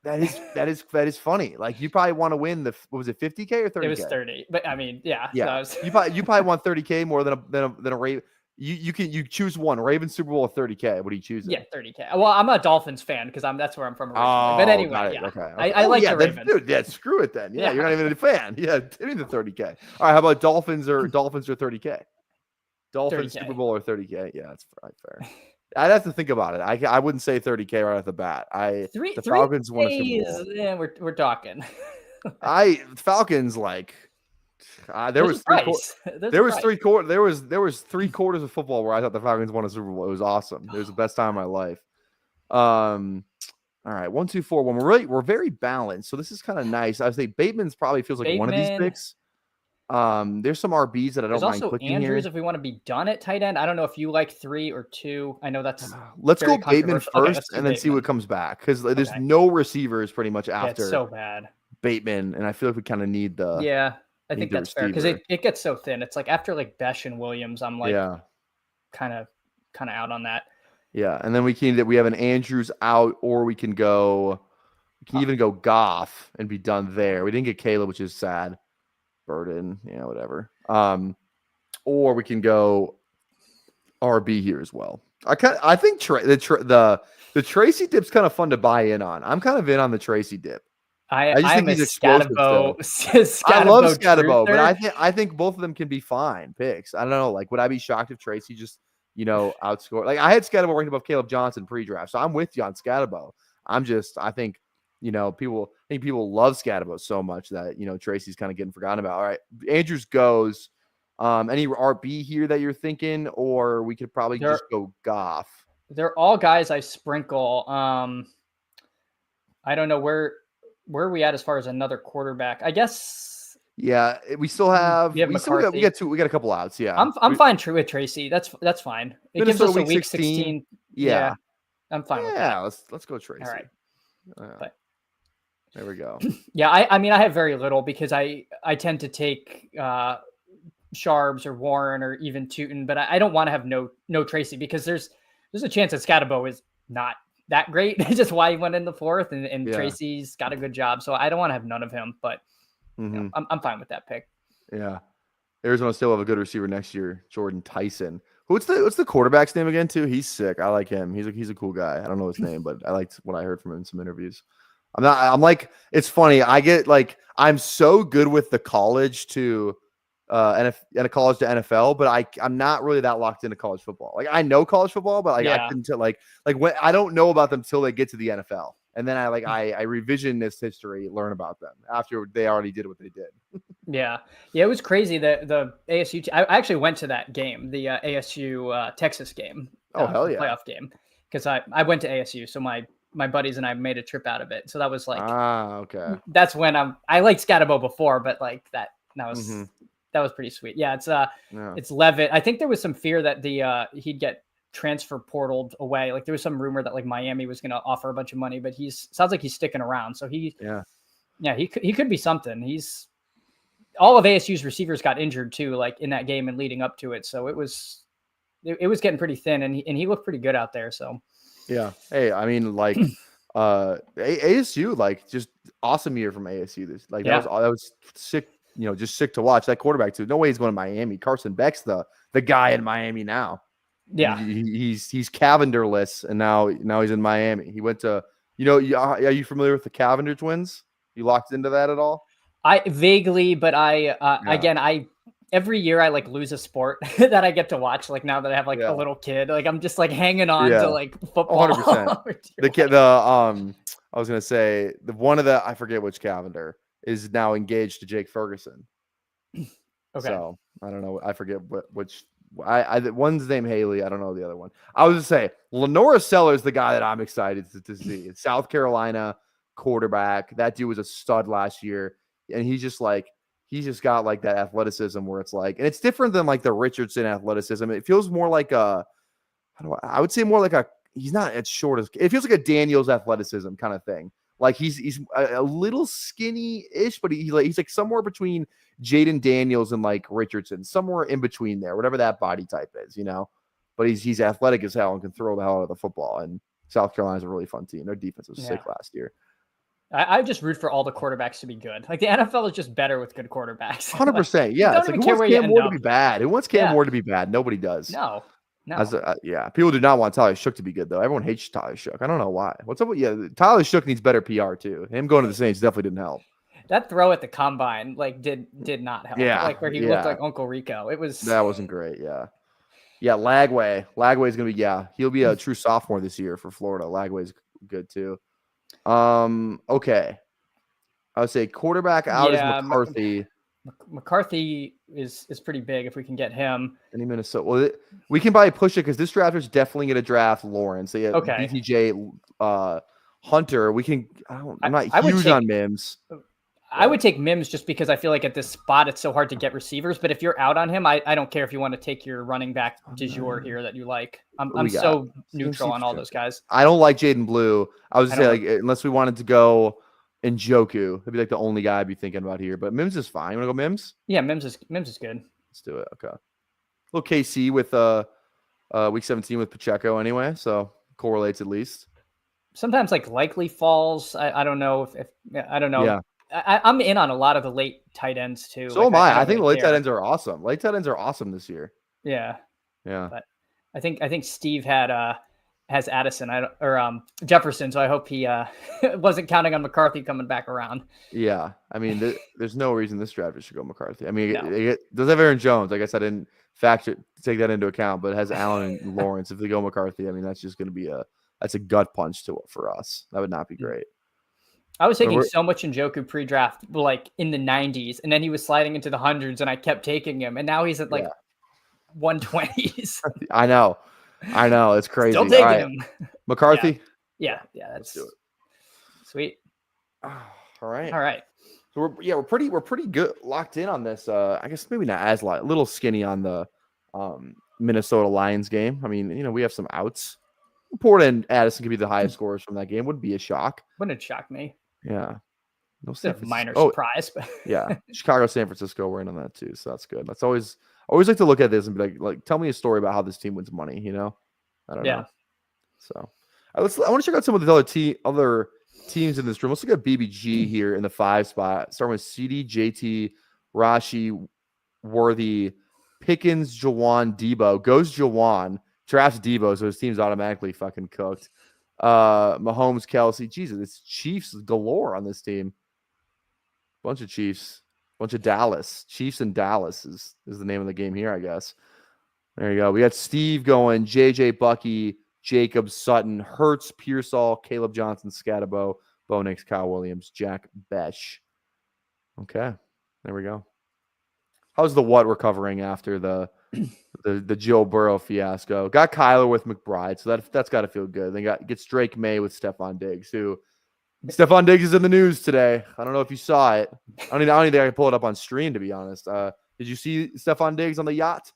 that is funny. Like you probably want to win what was it, 50K or 30K? It was 30, but I mean, yeah. So you probably want 30K more than a Raven. You choose one, Ravens Super Bowl or 30K. What do you choose? Yeah, 30K. Well, I'm a Dolphins fan because that's where I'm from originally. But anyway, yeah. Okay. I like the Ravens. Dude, screw it then. Yeah, you're not even a fan. Yeah, give me the 30K. All right, how about Dolphins or 30K? Dolphins 30K. Super Bowl or 30K? Yeah, that's fair. I'd have to think about it. I wouldn't say 30K right off the bat. The Falcons won a Super Bowl. Yeah, we're talking. Falcons like. There was 3 quarters of football where I thought the Falcons won a Super Bowl. It was awesome. It was the best time of my life. All right, 1, 2, 4, 1. We're very balanced, so this is kind of nice. I would say Bateman's probably feels like one of these picks. There's some RBs that I don't mind clicking here. There's also Andrews if we want to be done at tight end. I don't know if you like 3 or 2. I know that's let's go Bateman first and then see what comes back because there's no receivers pretty much after. It's so bad. Bateman, and I feel like we kind of need the I think that's fair because it gets so thin. It's like after like Besh and Williams, I'm like kind of out on that. Yeah, and then we have an Andrews out, or we can even go Goff and be done there. We didn't get Caleb, which is sad. Burden, whatever. Or we can go RB here as well. I think the Tracy dip's kind of fun to buy in on. I'm kind of in on the Tracy dip. I just think he's explosive. I love Scatabo, but I think both of them can be fine picks. I don't know. Like, would I be shocked if Tracy just outscored? Like, I had Scatabo ranked above Caleb Johnson pre-draft, so I'm with you on Scatabo. I think people love Scatabo so much that Tracy's kind of getting forgotten about. All right, Andrews goes. Any RB here that you're thinking, or we could probably just go Goff. They're all guys I sprinkle. I don't know where are we at as far as another quarterback? I guess. Yeah, we still have. We got a couple outs. Yeah, I'm fine with Tracy. That's fine. It gives us a week 16. Yeah, I'm fine with that. Yeah, let's go Tracy. All right. There we go. Yeah, I mean I have very little because I tend to take Sharbs or Warren or even Tootin, but I don't want to have no Tracy because there's a chance that Scatabo is not that great. It's just why he went in the 4th, and Tracy's got a good job, so I don't want to have none of him. But I'm fine with that pick. Yeah, Arizona still have a good receiver next year, Jordan Tyson. What's the quarterback's name again? Too, he's sick. I like him. He's a cool guy. I don't know his name, but I liked what I heard from him in some interviews. It's funny. I'm so good with the college to and a college to NFL, but I'm not really that locked into college football. Like I know college football, but I couldn't when I don't know about them till they get to the NFL, and then I revisionist history, learn about them after they already did what they did. Yeah, it was crazy. The ASU. I actually went to that game, the ASU Texas game. Oh hell yeah, playoff game, because I went to ASU, so my buddies and I made a trip out of it. So that was okay. That's when I liked Scatabo before, but that was. That was pretty sweet. Yeah, it's Levitt. I think there was some fear that he'd get transfer portaled away. Like there was some rumor that like Miami was going to offer a bunch of money, but sounds like he's sticking around. So he could be something. all of ASU's receivers got injured too, like in that game and leading up to it. So it was getting pretty thin, and he looked pretty good out there. So Yeah. Hey, I mean, like, ASU, like, just awesome year from ASU. This, like, Yeah. that was sick. Just sick to watch that quarterback too. No way he's going to Miami. Carson Beck's the guy in Miami now. yeah, He's Cavenderless, and now he's in Miami. He went to, are you familiar with the Cavender twins? You locked into that at all? I vaguely, but again, every year I like lose a sport that I get to watch. Like now that I have like a little kid, like I'm just like hanging on to like football. 100%. I was gonna say I forget which Cavender is now engaged to Jake Ferguson. Okay. So I don't know. I forget which. One's named Haley. I don't know the other one. I was gonna say Lenora Sellers, the guy that I'm excited to see. It's South Carolina quarterback. That dude was a stud last year, and he's just got like that athleticism where it's like, and it's different than like the Richardson athleticism. It feels more like I would say more like he's not as short as, it feels like a Daniels athleticism kind of thing. Like he's a little skinny-ish, but he's like somewhere between Jaden Daniels and like Richardson, somewhere in between there, whatever that body type is, But he's athletic as hell and can throw the hell out of the football. And South Carolina's a really fun team. Their defense was sick last year. I just root for all the quarterbacks to be good. Like the NFL is just better with good quarterbacks. 100%. Yeah. It's like, who wants Cam Ward to be bad? Who wants Cam Ward to be bad? Nobody does. No. People do not want Tyler Shook to be good, though. Everyone hates Tyler Shook. I don't know why. What's up with Tyler Shook needs better PR, too. Him going to the Saints definitely didn't help. That throw at the combine, like, did not help. Yeah. Like, where he looked like Uncle Rico. That wasn't great, yeah. Yeah, Lagway. Lagway's going to be, he'll be a true sophomore this year for Florida. Lagway's good, too. Okay. I would say quarterback out is McCarthy. McCarthy is pretty big if we can get him. Any Minnesota. Well, we can probably push it because this draft is definitely going to draft Lawrence. So yeah, okay. BTJ Hunter. We can. I'm not huge on Mims. I would take Mims just because I feel like at this spot it's so hard to get receivers. But if you're out on him, I don't care if you want to take your running back du jour here that you like. I'm so neutral on all those guys. I don't like Jaden Blue. I was say unless we wanted to go Njoku, that'd be like the only guy I'd be thinking about here. But Mims is fine. You want to go Mims? Yeah, Mims is good. Let's do it. Okay. A little KC with week 17 with Pacheco anyway, so correlates at least. Sometimes like likely falls. I don't know if I don't know. Yeah. I'm in on a lot of the late tight ends too. So am I. I think the late tight ends are awesome. Late tight ends are awesome this year. Yeah. Yeah. But I think Steve has Addison or Jefferson, so I hope he wasn't counting on McCarthy coming back around. Yeah, I mean, there's no reason this draft should go McCarthy. I mean, it does have Aaron Jones. I guess I didn't take that into account, but it has Allen and Lawrence. If they go McCarthy, I mean, that's just going to be a gut punch for us. That would not be great. I was taking so much Njoku pre-draft, like in the 90s, and then he was sliding into the hundreds, and I kept taking him, and now he's at like 120s. I know. It's crazy. Still taking him. McCarthy? Yeah, that's do it. Sweet. All right. So we're pretty good locked in on this. I guess maybe not as a little skinny on the Minnesota Lions game. I mean, we have some outs. Porter and Addison could be the highest scorers from that game. Wouldn't be a shock. Wouldn't shock me. Yeah. No minor surprise, but yeah. Chicago, San Francisco, we're in on that too. So that's good. That's always like to look at this and be like, tell me a story about how this team wins money, I don't know. So I want to check out some of the other teams in this room. Let's look at BBG here in the 5 spot. Starting with CD, JT, Rashi, Worthy, Pickens, Jawan, Debo. Goes Jawan, drafts Debo, so his team's automatically fucking cooked. Mahomes, Kelsey. Jesus, it's Chiefs galore on this team. Bunch of Chiefs. Bunch of Dallas. Chiefs and Dallas is the name of the game here, I guess. There you go. We got Steve going, JJ, Bucky, Jacob, Sutton, Hertz, Pearsall, Caleb Johnson, Scatabo, Bo Nix, Kyle Williams, Jack Besh. Okay. There we go. How's the what recovering after the Joe Burrow fiasco? Got Kyler with McBride, so that's got to feel good. Then gets Drake May with Stephon Diggs, who Stephon Diggs is in the news today. I don't know if you saw it. I don't think I can pull it up on stream, to be honest. Did you see Stephon Diggs on the yacht?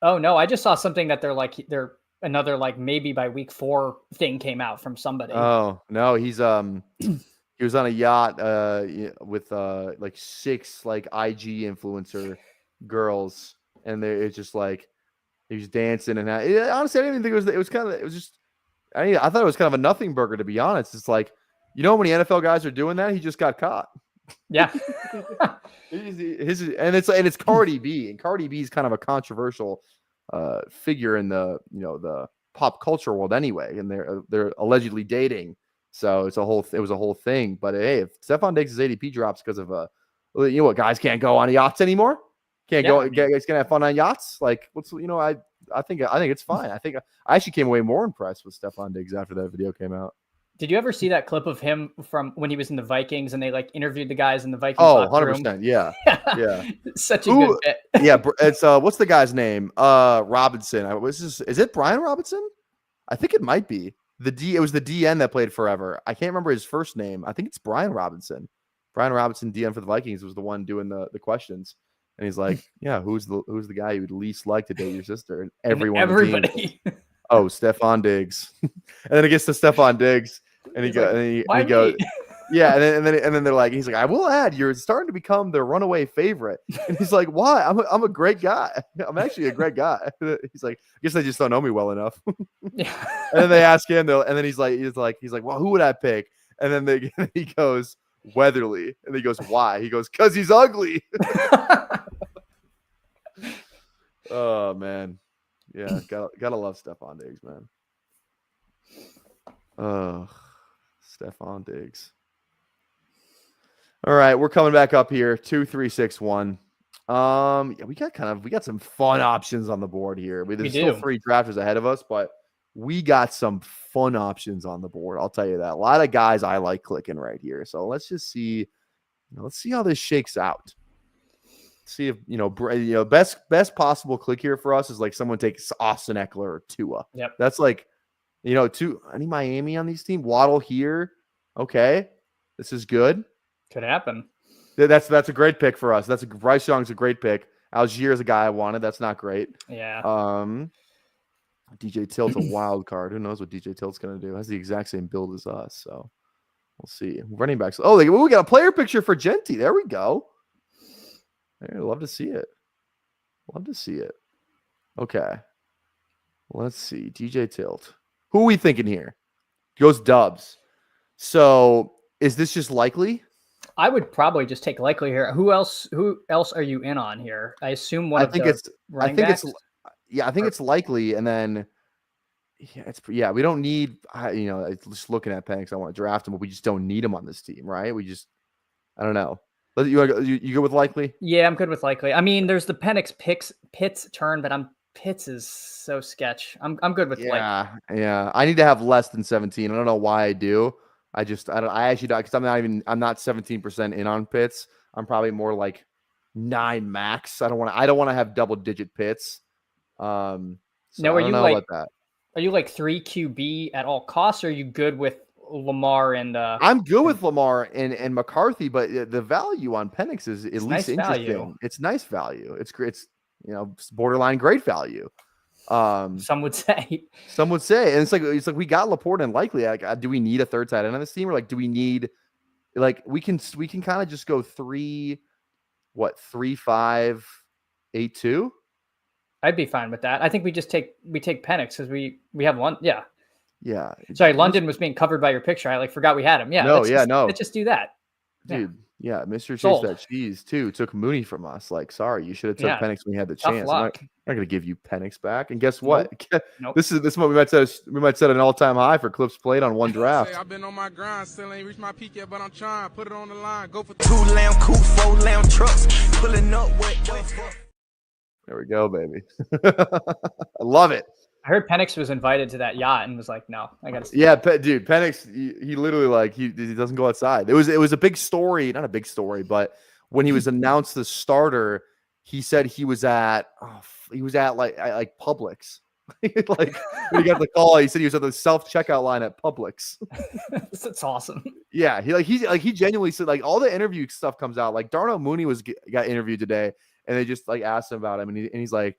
Oh no, I just saw something that they're another like maybe by week 4 thing came out from somebody. Oh no, he's He was on a yacht with like 6 like IG influencer girls, and it's just like he was dancing and honestly, I didn't even think it was kind of just I thought it was kind of a nothing burger, to be honest. It's like, you know, how many NFL guys are doing that? He just got caught. Yeah. And it's Cardi B, and Cardi B is kind of a controversial figure in the pop culture world anyway, and they're allegedly dating. So it was a whole thing. But hey, if Stephon Diggs' ADP drops because of you know what, guys can't go on yachts anymore. Guys can have fun on yachts. Like, I think it's fine. I actually came away more impressed with Stephon Diggs after that video came out. Did you ever see that clip of him from when he was in the Vikings and they like interviewed the guys in the Vikings? Oh, locker room? 100%. Yeah. Yeah. Such a good bit. Yeah. It's what's the guy's name? Robinson. Is it Brian Robinson? I think it might be. It was the DN that played forever. I can't remember his first name. I think it's Brian Robinson. Brian Robinson, DN for the Vikings, was the one doing the questions. And he's like, yeah, who's the guy you would least like to date your sister? And everybody. Oh, Stephon Diggs. And then it gets to Stephon Diggs, and he goes, yeah, and then they're like, he's like, I will add, you're starting to become the runaway favorite. And he's like, why? I'm a great guy. I'm actually a great guy. He's like, I guess they just don't know me well enough. Yeah. And then they ask him, and then he's like, well, who would I pick? And then he goes, Weatherly. And he goes, why? He goes, because he's ugly. Oh man. Yeah, gotta love Stephon Diggs, man. Stephon Diggs. All right, we're coming back up here. 2, 3, 6, 1. Yeah, we got some fun options on the board here. There's still 3 drafters ahead of us, but we got some fun options on the board. I'll tell you that. A lot of guys I like clicking right here. So let's just see. Let's see how this shakes out. See if best possible click here for us is like someone takes Austin Eckler or Tua. Yep. That's like, any Miami on these teams. Waddle here. Okay, this is good. Could happen. That's a great pick for us. Bryce Young's a great pick. Algier is a guy I wanted. That's not great. Yeah. DJ Tilt's a wild card. Who knows what DJ Tilt's gonna do? Has the exact same build as us. So we'll see. Running backs. Oh, we got a player picture for Genty. There we go. I'd love to see it. Okay. Let's see. DJ Tilt. Who are we thinking here? Goes Dubs. So is this just likely? I would probably just take likely here. Who else are you in on here? I assume I think it's likely. And then we don't need, just looking at Penix, I want to draft him, but we just don't need him on this team, right? I don't know. You go with likely? Yeah, I'm good with likely. I mean, there's the Penix Pitts turn, but Pitts is so sketch. I'm good with likely. Yeah. I need to have less than 17. I don't know why I do. I actually don't, because I'm not 17% in on Pitts. I'm probably more like 9 max. I don't want to have double digit Pitts. So now, I don't know about that. Are you like 3 QB at all costs? Or are you good with Lamar and I'm good with Lamar and McCarthy, but the value on Penix is at least nice interesting. Value. It's nice value. It's great. It's borderline great value. Some would say, and it's like we got Laporte and Likely. Like, do we need a third tight end on this team, or like do we need we can kind of just go 3, 5, 8, 2? I'd be fine with that. I think we take Penix because we have one. Yeah. Yeah. Sorry, London was being covered by your picture. I forgot we had him. Yeah. Let's just do that. Dude. Yeah. Mr. Chase that cheese too took Mooney from us. Like, sorry, you should have took Penix when you had the chance. I'm not going to give you Penix back. And guess what? Nope. This is what we might set an all-time high for clips played on one draft. I've been on my grind, still ain't reached my peak yet, but I'm trying. Put it on the line. Go for 2 lamb coupe, 4 lamb trucks, pulling up with. There we go, baby. I love it. I heard Penix was invited to that yacht and was like, "No, I got to." Yeah, dude, Penix, he literally he doesn't go outside. It was a big story, not a big story, but when he was announced the starter, he said he was at like Publix. Like when he got the call, he said he was at the self-checkout line at Publix. That's awesome. Yeah, he genuinely said all the interview stuff comes out. Like Darnell Mooney got interviewed today, and they just asked him about him, and he's like.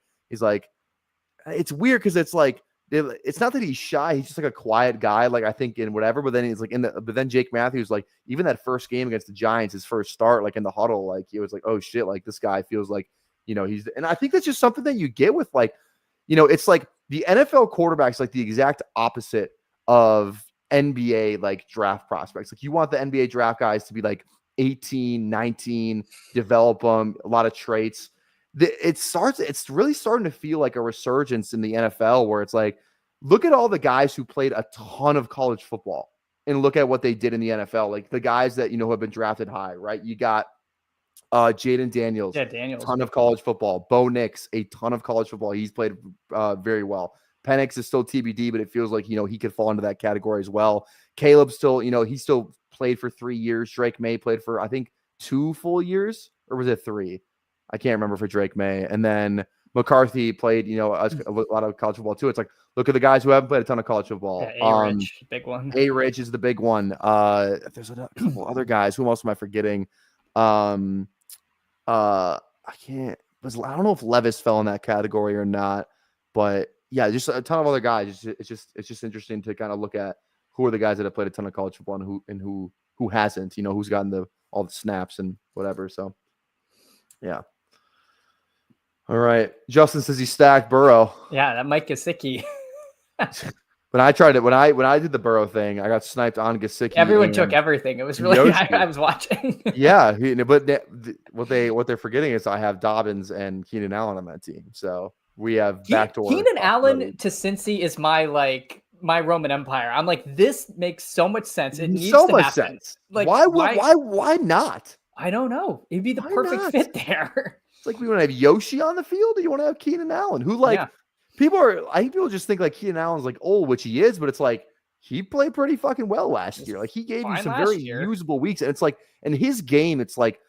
It's weird because it's like it's not that he's shy. He's just like a quiet guy. Like I think in whatever, but then he's like but then Jake Matthews, like even that first game against the Giants, his first start, like in the huddle, like he was like, oh shit, like this guy feels like, and I think that's just something that you get with like, it's like the NFL quarterback's like the exact opposite of NBA like draft prospects. Like you want the NBA draft guys to be like 18, 19, develop them, a lot of traits. It's really starting to feel like a resurgence in the NFL where it's like, look at all the guys who played a ton of college football and look at what they did in the NFL. Like the guys that, who have been drafted high, right? You got Jaden Daniels, ton of college football. Bo Nix, a ton of college football. He's played very well. Penix is still TBD, but it feels like, he could fall into that category as well. Caleb still, he still played for 3 years. Drake May played for, I think, 2 full years, or was it 3? I can't remember for Drake May. And then McCarthy played, a lot of college football too. It's like, look at the guys who haven't played a ton of college football. Yeah, A-Rich, big one. A-Rich is the big one. There's a couple other guys. Who else am I forgetting? I don't know if Levis fell in that category or not, but yeah, just a ton of other guys. It's just interesting to kind of look at who are the guys that have played a ton of college football and who hasn't, who's gotten all the snaps and whatever. So yeah. All right. Justin says he stacked Burrow. Yeah, that Mike Gesicki. When I tried it, when I did the Burrow thing, I got sniped on Gesicki. Everyone took everything. It was really I was watching. Yeah, but what they're forgetting is I have Dobbins and Keenan Allen on that team. So we have backdoor. Keenan Allen to Cincy is my Roman Empire. I'm like, this makes so much sense. It needs so to much happen. sense. Like why not? I don't know. It'd be the perfect fit there. It's like we want to have Yoshi on the field, or you want to have Keenan Allen, who people just think like Keenan Allen's like old, which he is, but it's like he played pretty fucking well last year. Like he gave you some very usable weeks, and it's like in his game, it's like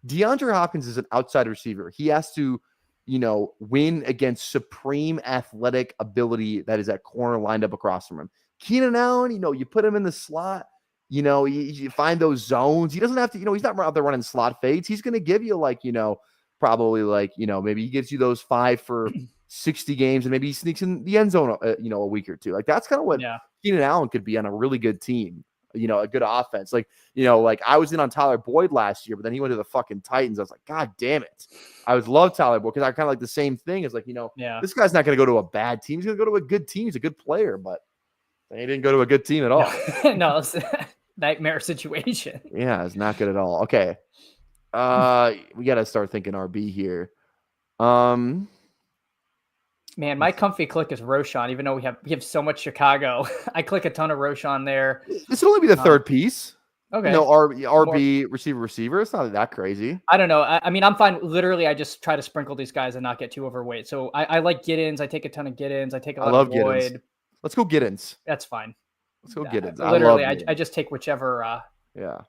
DeAndre Hopkins is an outside receiver. He has to, win against supreme athletic ability that is at corner lined up across from him. Keenan Allen, you put him in the slot. You find those zones. He doesn't have to, he's not out there running slot fades. He's going to give you probably maybe he gives you those 5 for 60 games and maybe he sneaks in the end zone, a week or two. Like that's kind of what Keenan Allen could be on a really good team, a good offense. Like I was in on Tyler Boyd last year, but then he went to the fucking Titans. I was like, God damn it. I would love Tyler Boyd because I kind of like the same thing. It's like, this guy's not going to go to a bad team. He's going to go to a good team. He's a good player, but he didn't go to a good team at all. No, it's a nightmare situation. Yeah, it's not good at all. Okay. We got to start thinking RB here. Man, my comfy click is Roshan, even though we have so much Chicago. I click a ton of Roshan there. This will only be the third piece. Okay. RB, receiver. It's not that crazy. I don't know. I mean, I'm fine. Literally, I just try to sprinkle these guys and not get too overweight. So I like Giddens. I take a ton of Giddens. I take a lot of Boyd. Giddens. Let's go Giddens. That's fine. Let's go Giddens. Literally, I just take whichever. Yeah.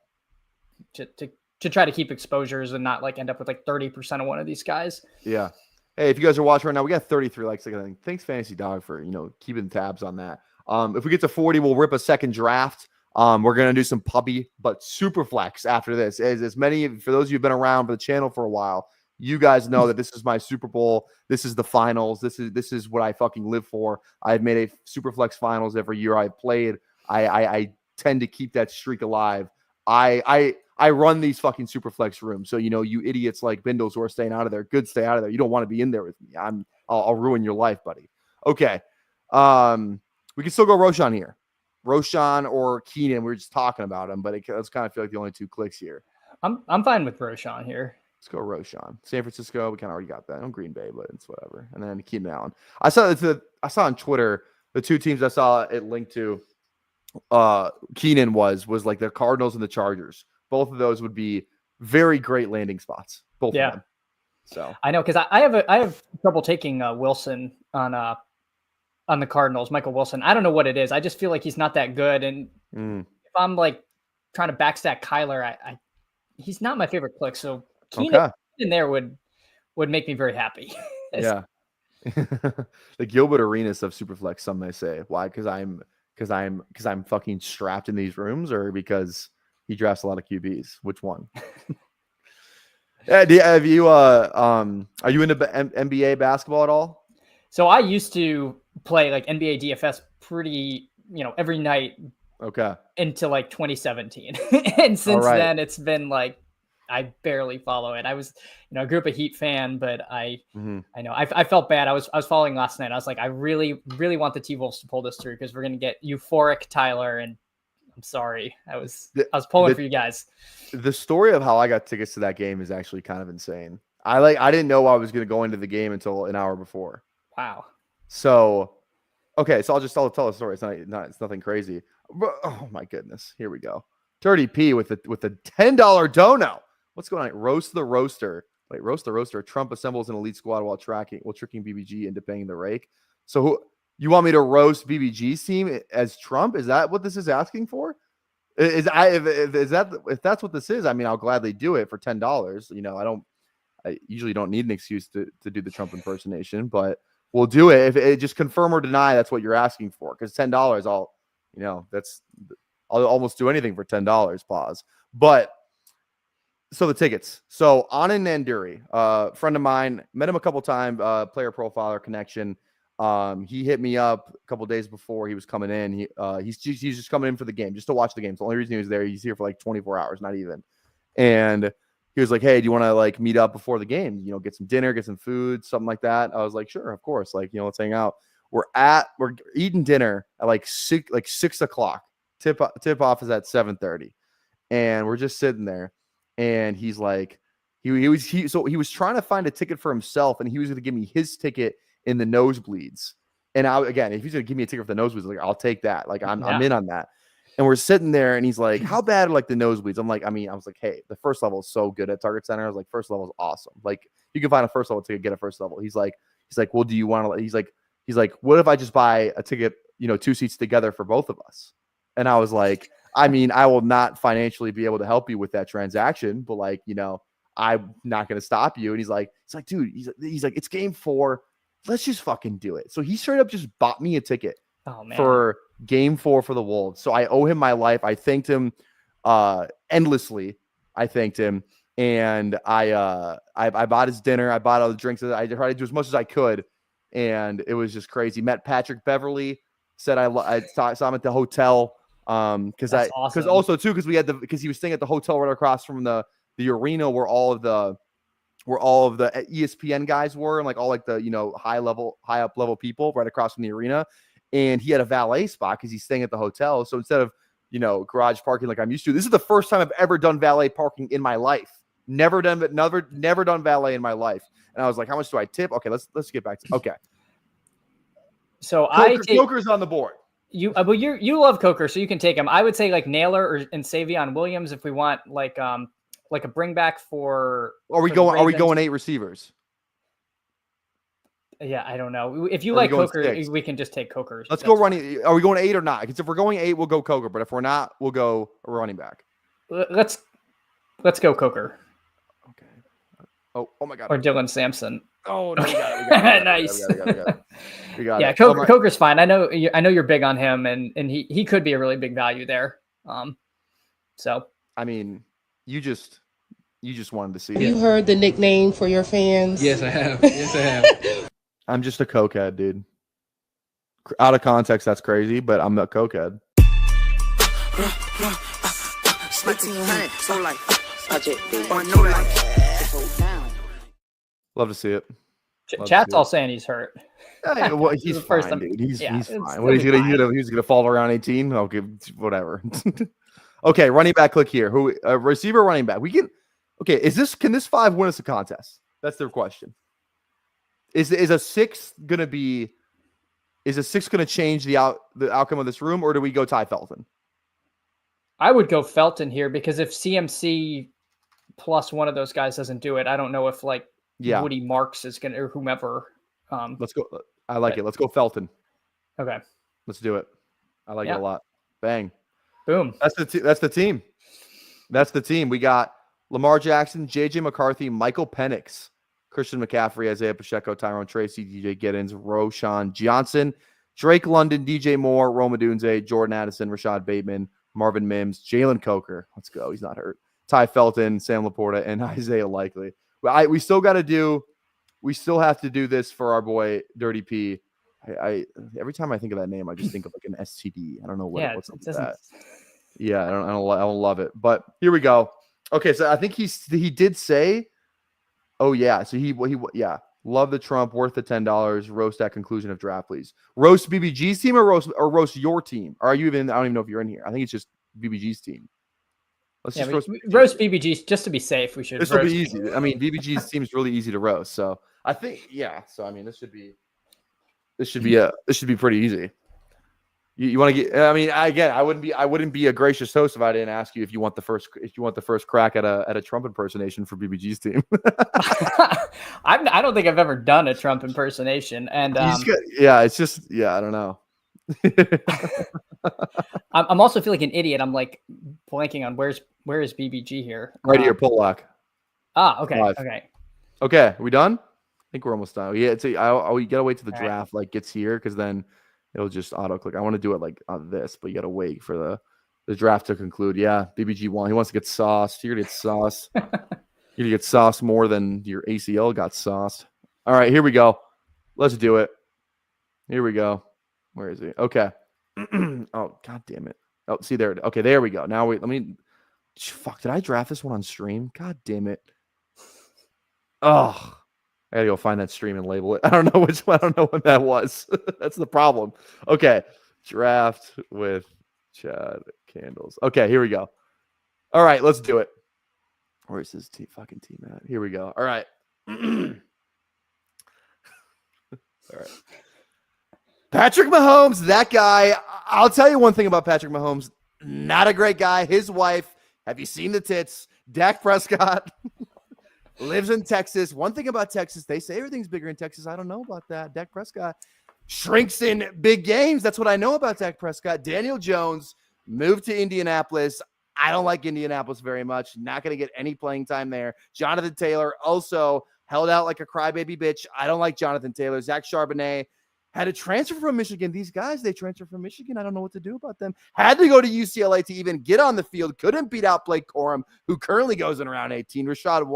To try to keep exposures and not end up with 30% of one of these guys. Yeah. Hey, if you guys are watching right now, we got 33 likes. Thanks, Fantasy Dog, for keeping tabs on that. If we get to 40, we'll rip a second draft. We're gonna do some puppy, but super flex after this. As many for those of you who've been around for the channel for a while, you guys know that this is my Super Bowl. This is the finals. This is what I fucking live for. I've made a super flex finals every year I've played. I tend to keep that streak alive. I run these fucking super flex rooms. So, you idiots like Bindles who are staying out of there, good, stay out of there. You don't want to be in there with me. I'll ruin your life, buddy. Okay. We can still go Roshan here. Roshan or Keenan. We were just talking about him, but it's kind of feel like the only 2 clicks here. I'm fine with Roshan here. Let's go Roshan. San Francisco, we kind of already got that. On Green Bay, but it's whatever. And then Keenan Allen. I saw on Twitter, the 2 teams I saw it linked to, Keenan was like the Cardinals and the Chargers. Both of those would be very great landing spots. Both of them. So I know, because I have trouble taking Wilson on the Cardinals, Michael Wilson. I don't know what it is. I just feel like he's not that good. And if I'm trying to backstack Kyler, he's not my favorite click. So Keenan in there would make me very happy. Yeah. The Gilbert Arenas of Superflex, some may say. Why? Because I'm fucking strapped in these rooms, or because he drafts a lot of QBs? Which one? Yeah, are you into NBA basketball at all? So I used to play like NBA DFS pretty, every night Okay. until like 2017. And since right. then it's been like, I barely follow it. I was, I grew up a Heat fan, but I know I felt bad. I was following last night. I was like, I really, really want the T-Wolves to pull this through because we're going to get euphoric Tyler. And I'm sorry. I was pulling for you guys. The story of how I got tickets to that game is actually kind of insane. I didn't know I was going to go into the game until an hour before. Wow. So, okay. So I'll tell a story. It's nothing crazy. Oh my goodness. Here we go. Dirty P with a $10 dono. What's going on? Roast the roaster. Wait, roast the roaster. Trump assembles an elite squad while tricking BBG into paying the rake. So you want me to roast BBG's team as Trump? Is that what this is asking for? If that's what this is, I mean, I'll gladly do it for $10. I usually don't need an excuse to do the Trump impersonation, but we'll do it. If it just confirm or deny that's what you're asking for, because $10, I'll almost do anything for $10. Pause. But so the tickets. So Anand Nanduri, friend of mine, met him a couple times, player profiler connection. He hit me up a couple days before he was coming in. He's just coming in for the game, just to watch the game. It's the only reason he was there. He's here for like 24 hours, not even. And he was like, "Hey, do you want to like meet up before the game? Get some dinner, get some food, something like that." I was like, "Sure, of course. Let's hang out." We're eating dinner at like 6 o'clock. Tip off is at 7:30, and we're just sitting there. And he's like, he was trying to find a ticket for himself, and he was going to give me his ticket in the nosebleeds. And if he's going to give me a ticket for the nosebleeds, like I'll take that. Like I'm in on that. And we're sitting there, and he's like, "How bad are like the nosebleeds?" I was like, "Hey, the first level is so good at Target Center." I was like, "First level is awesome. Like you can find a first level ticket, get a first level." He's like, "Well, do you want to?" He's like, "What if I just buy a ticket, 2 seats together for both of us?" And I was like, I mean, I will not financially be able to help you with that transaction, but I'm not going to stop you. And he's like, dude, he's like, it's game 4. Let's just fucking do it. So he straight up just bought me a ticket for game 4 for the Wolves. So I owe him my life. I thanked him endlessly. I thanked him. And I bought his dinner. I bought all the drinks. I tried to do as much as I could. And it was just crazy. Met Patrick Beverly, said I saw him at the hotel. Because he was staying at the hotel right across from the arena where all of the ESPN guys were, and like all like the high up level people right across from the arena. And he had a valet spot because he's staying at the hotel. So instead of garage parking like I'm used to, this is the first time I've ever done valet parking in my life. Never done valet in my life. And I was like, how much do I tip? Okay, let's get back to okay. So Coker's on the board. You love Coker, so you can take him. I would say like Naylor and Savion Williams if we want like a bring back for. Are we going 8 receivers? Yeah, I don't know. If you like Coker, 6? We can just take Coker. Let's go running. Are we going 8 or not? Because if we're going 8, we'll go Coker. But if we're not, we'll go a running back. Let's go Coker. Okay. Oh my God. Or Dylan Sampson. Oh no, we got it. Nice. We got yeah, it. Coker's fine. I know you're big on him, and he could be a really big value there. So I mean, you just wanted to see it. You heard the nickname for your fans? Yes, I have. I'm just a cokehead, dude. Out of context, that's crazy, but I'm a cokehead. Love to see it. Chat's all saying he's hurt. Yeah, well, he's fine, dude. He's fine. What, he's gonna fall around 18? Okay, whatever. Okay, running back. Click here. Who receiver, running back? We can. Okay, can this 5 win us a contest? That's their question. Is a 6 gonna be? Is a 6 gonna change the outcome of this room, or do we go Ty Felton? I would go Felton here because if CMC plus one of those guys doesn't do it, I don't know if Woody Marks is gonna or whomever. Let's go. I like it. Let's go Felton. Okay. Let's do it. I like it a lot. Bang. Boom. That's the team. That's the team. We got Lamar Jackson, JJ McCarthy, Michael Penix, Christian McCaffrey, Isaiah Pacheco, Tyrone Tracy, DJ Giddens, Roshan Johnson, Drake London, DJ Moore, Rome Odunze, Jordan Addison, Rashad Bateman, Marvin Mims, Jalen Coker. Let's go. He's not hurt. Ty Felton, Sam Laporta, and Isaiah Likely. We still have to do this for our boy Dirty P. I every time I think of that name, I just think of like an STD. I don't know what's up with doesn't. that. Yeah, I don't love it. But here we go. Okay, so I think he did say, oh yeah, so he love the Trump, worth the $10. Roast at conclusion of draft, please. Roast BBG's team or roast your team? Or are you even? I don't even know if you're in here. I think it's just BBG's team. Let's just roast BBG's just to be safe. We should. This will be easy. I mean, BBG's team's really easy to roast. So I think So I mean, this should be pretty easy. You want to get? I mean, again, I wouldn't be a gracious host if I didn't ask you if you want the first crack at a Trump impersonation for BBG's team. I don't think I've ever done a Trump impersonation, and it's just I don't know. I'm also feeling like an idiot. I'm like blanking on where is BBG here? Right here, Polak. Okay, Live. Okay. Are we done? I think we're almost done. Yeah, we gotta wait till the draft gets here because then it'll just auto click. I want to do it like on this, but you gotta wait for the draft to conclude. Yeah, BBG won. He wants to get sauced. You're gonna get sauced. You're gonna get sauced more than your ACL got sauced. All right, here we go. Let's do it. Here we go. Where is he? Okay. Oh, god damn it. Oh, see there. Okay, there we go. Now fuck, did I draft this one on stream? God damn it. Oh, I gotta go find that stream and label it. I don't know which one. I don't know what that was. That's the problem. Okay. Draft with Chad Candles. Okay, here we go. All right, let's do it. Where's this fucking team at? Here we go. All right. All right. Patrick Mahomes, that guy. I'll tell you one thing about Patrick Mahomes. Not a great guy. His wife, have you seen the tits? Dak Prescott lives in Texas. One thing about Texas, they say everything's bigger in Texas. I don't know about that. Dak Prescott shrinks in big games. That's what I know about Dak Prescott. Daniel Jones moved to Indianapolis. I don't like Indianapolis very much. Not going to get any playing time there. Jonathan Taylor also held out like a crybaby bitch. I don't like Jonathan Taylor. Zach Charbonnet had to transfer from Michigan. These guys, they transfer from Michigan. I don't know what to do about them. Had to go to UCLA to even get on the field. Couldn't beat out Blake Corum, who currently goes in round 18. Rashad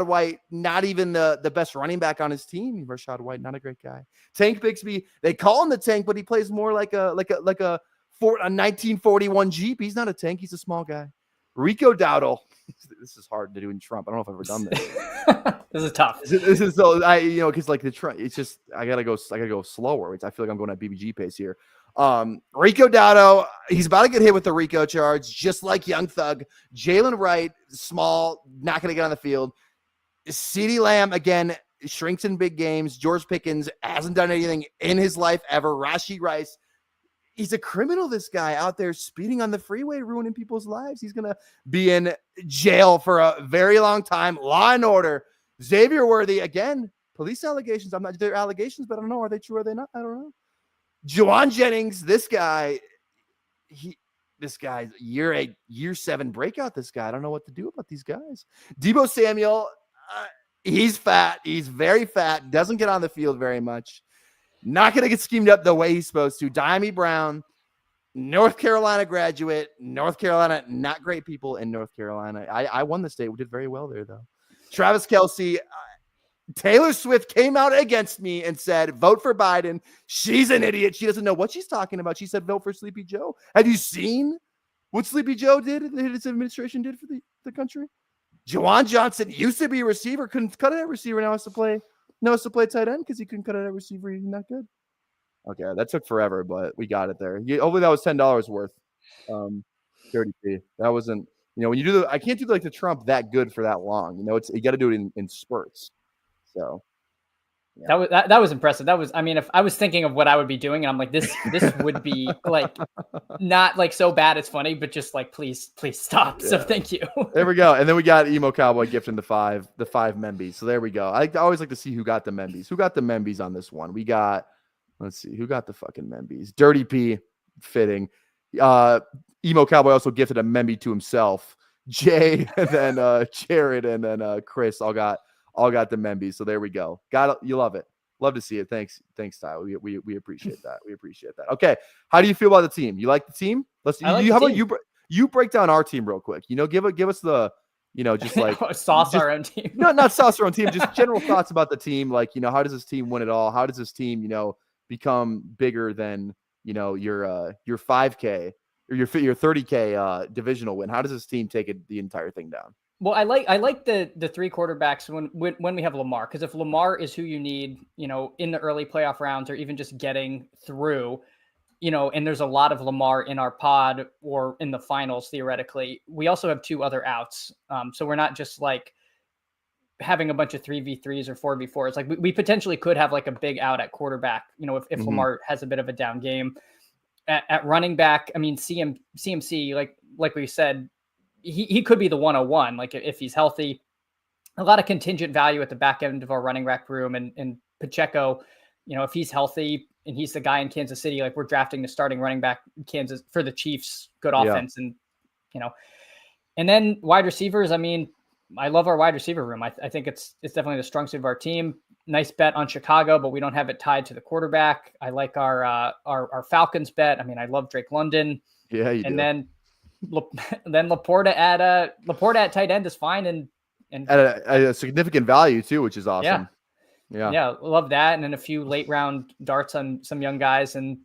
White, not even the best running back on his team. Rashad White, not a great guy. Tank Bixby, they call him the tank, but he plays more like a 1941 Jeep. He's not a tank. He's a small guy. Rico Dowdle. This is hard to do in Trump. I don't know if I've ever done this. This is tough. This is so because like the Trump, it's just I gotta go slower. I feel like I'm going at BBG pace here. Rico Dowdle, he's about to get hit with the Rico charge, just like Young Thug. Jalen Wright, small, not gonna get on the field. CeeDee Lamb again shrinks in big games. George Pickens hasn't done anything in his life ever. Rashee Rice. He's a criminal, this guy out there speeding on the freeway, ruining people's lives. He's going to be in jail for a very long time. Law and Order. Xavier Worthy, again, police allegations. I'm not, they're allegations, but I don't know. Are they true or are they not? I don't know. Juwan Jennings, this guy's year 7 breakout, this guy. I don't know what to do about these guys. Deebo Samuel, he's fat. He's very fat. Doesn't get on the field very much. Not going to get schemed up the way he's supposed to. Diami Brown, North Carolina graduate. North Carolina, not great people in North Carolina. I won the state. We did very well there, though. Travis Kelce, Taylor Swift came out against me and said, vote for Biden. She's an idiot. She doesn't know what she's talking about. She said, vote for Sleepy Joe. Have you seen what Sleepy Joe did, his administration did for the country? Juwan Johnson used to be a receiver, couldn't cut it at receiver, now has to play tight end because he couldn't cut it at receiver. He's not good. Okay, that took forever, but we got it there. Hopefully that was $10 worth. 30p. That wasn't, when you do I can't do like the Trump that good for that long. You got to do it in spurts. So yeah. That was impressive. That was, if I was thinking of what I would be doing, and I'm like, this would be like not like so bad it's funny, but just like please stop. Yeah. So thank you. There we go. And then we got Emo Cowboy gifting the five Membies. So there we go. I always like to see who got the Membies. Who got the Membies on this one? We got, let's see, who got the fucking Membies? Dirty P, fitting. Emo Cowboy also gifted a Memby to himself. Jay, and then Jared, and then Chris all got the Membies. So there we go. You love it. Love to see it. Thanks, Ty. We appreciate that. We appreciate that. Okay, how do you feel about the team? You like the team? How about you break down our team real quick? Give us the just like sauce just, our own team. no, not sauce our own team, just general thoughts about the team. Like, how does this team win it all? How does this team, become bigger than, your 5K or your 30K divisional win? How does this team take the entire thing down? Well, I like the three quarterbacks when we have Lamar, because if Lamar is who you need, in the early playoff rounds or even just getting through, and there's a lot of Lamar in our pod or in the finals, theoretically, we also have two other outs. So we're not just like having a bunch of 3v3s or 4v4s. Like we potentially could have like a big out at quarterback, if Lamar has a bit of a down game. At running back, I mean, CMC, like we said, he could be the 101, like if he's healthy. A lot of contingent value at the back end of our running back room, and Pacheco, if he's healthy and he's the guy in Kansas City, like we're drafting the starting running back in Kansas for the Chiefs, good offense. And, and then wide receivers. I mean, I love our wide receiver room. I think it's definitely the strong suit of our team. Nice bet on Chicago, but we don't have it tied to the quarterback. I like our Falcons bet. I mean, I love Drake London. Yeah, you and do. then Laporta at tight end is fine, and at a significant value too, which is awesome. Yeah, love that. And then a few late round darts on some young guys, and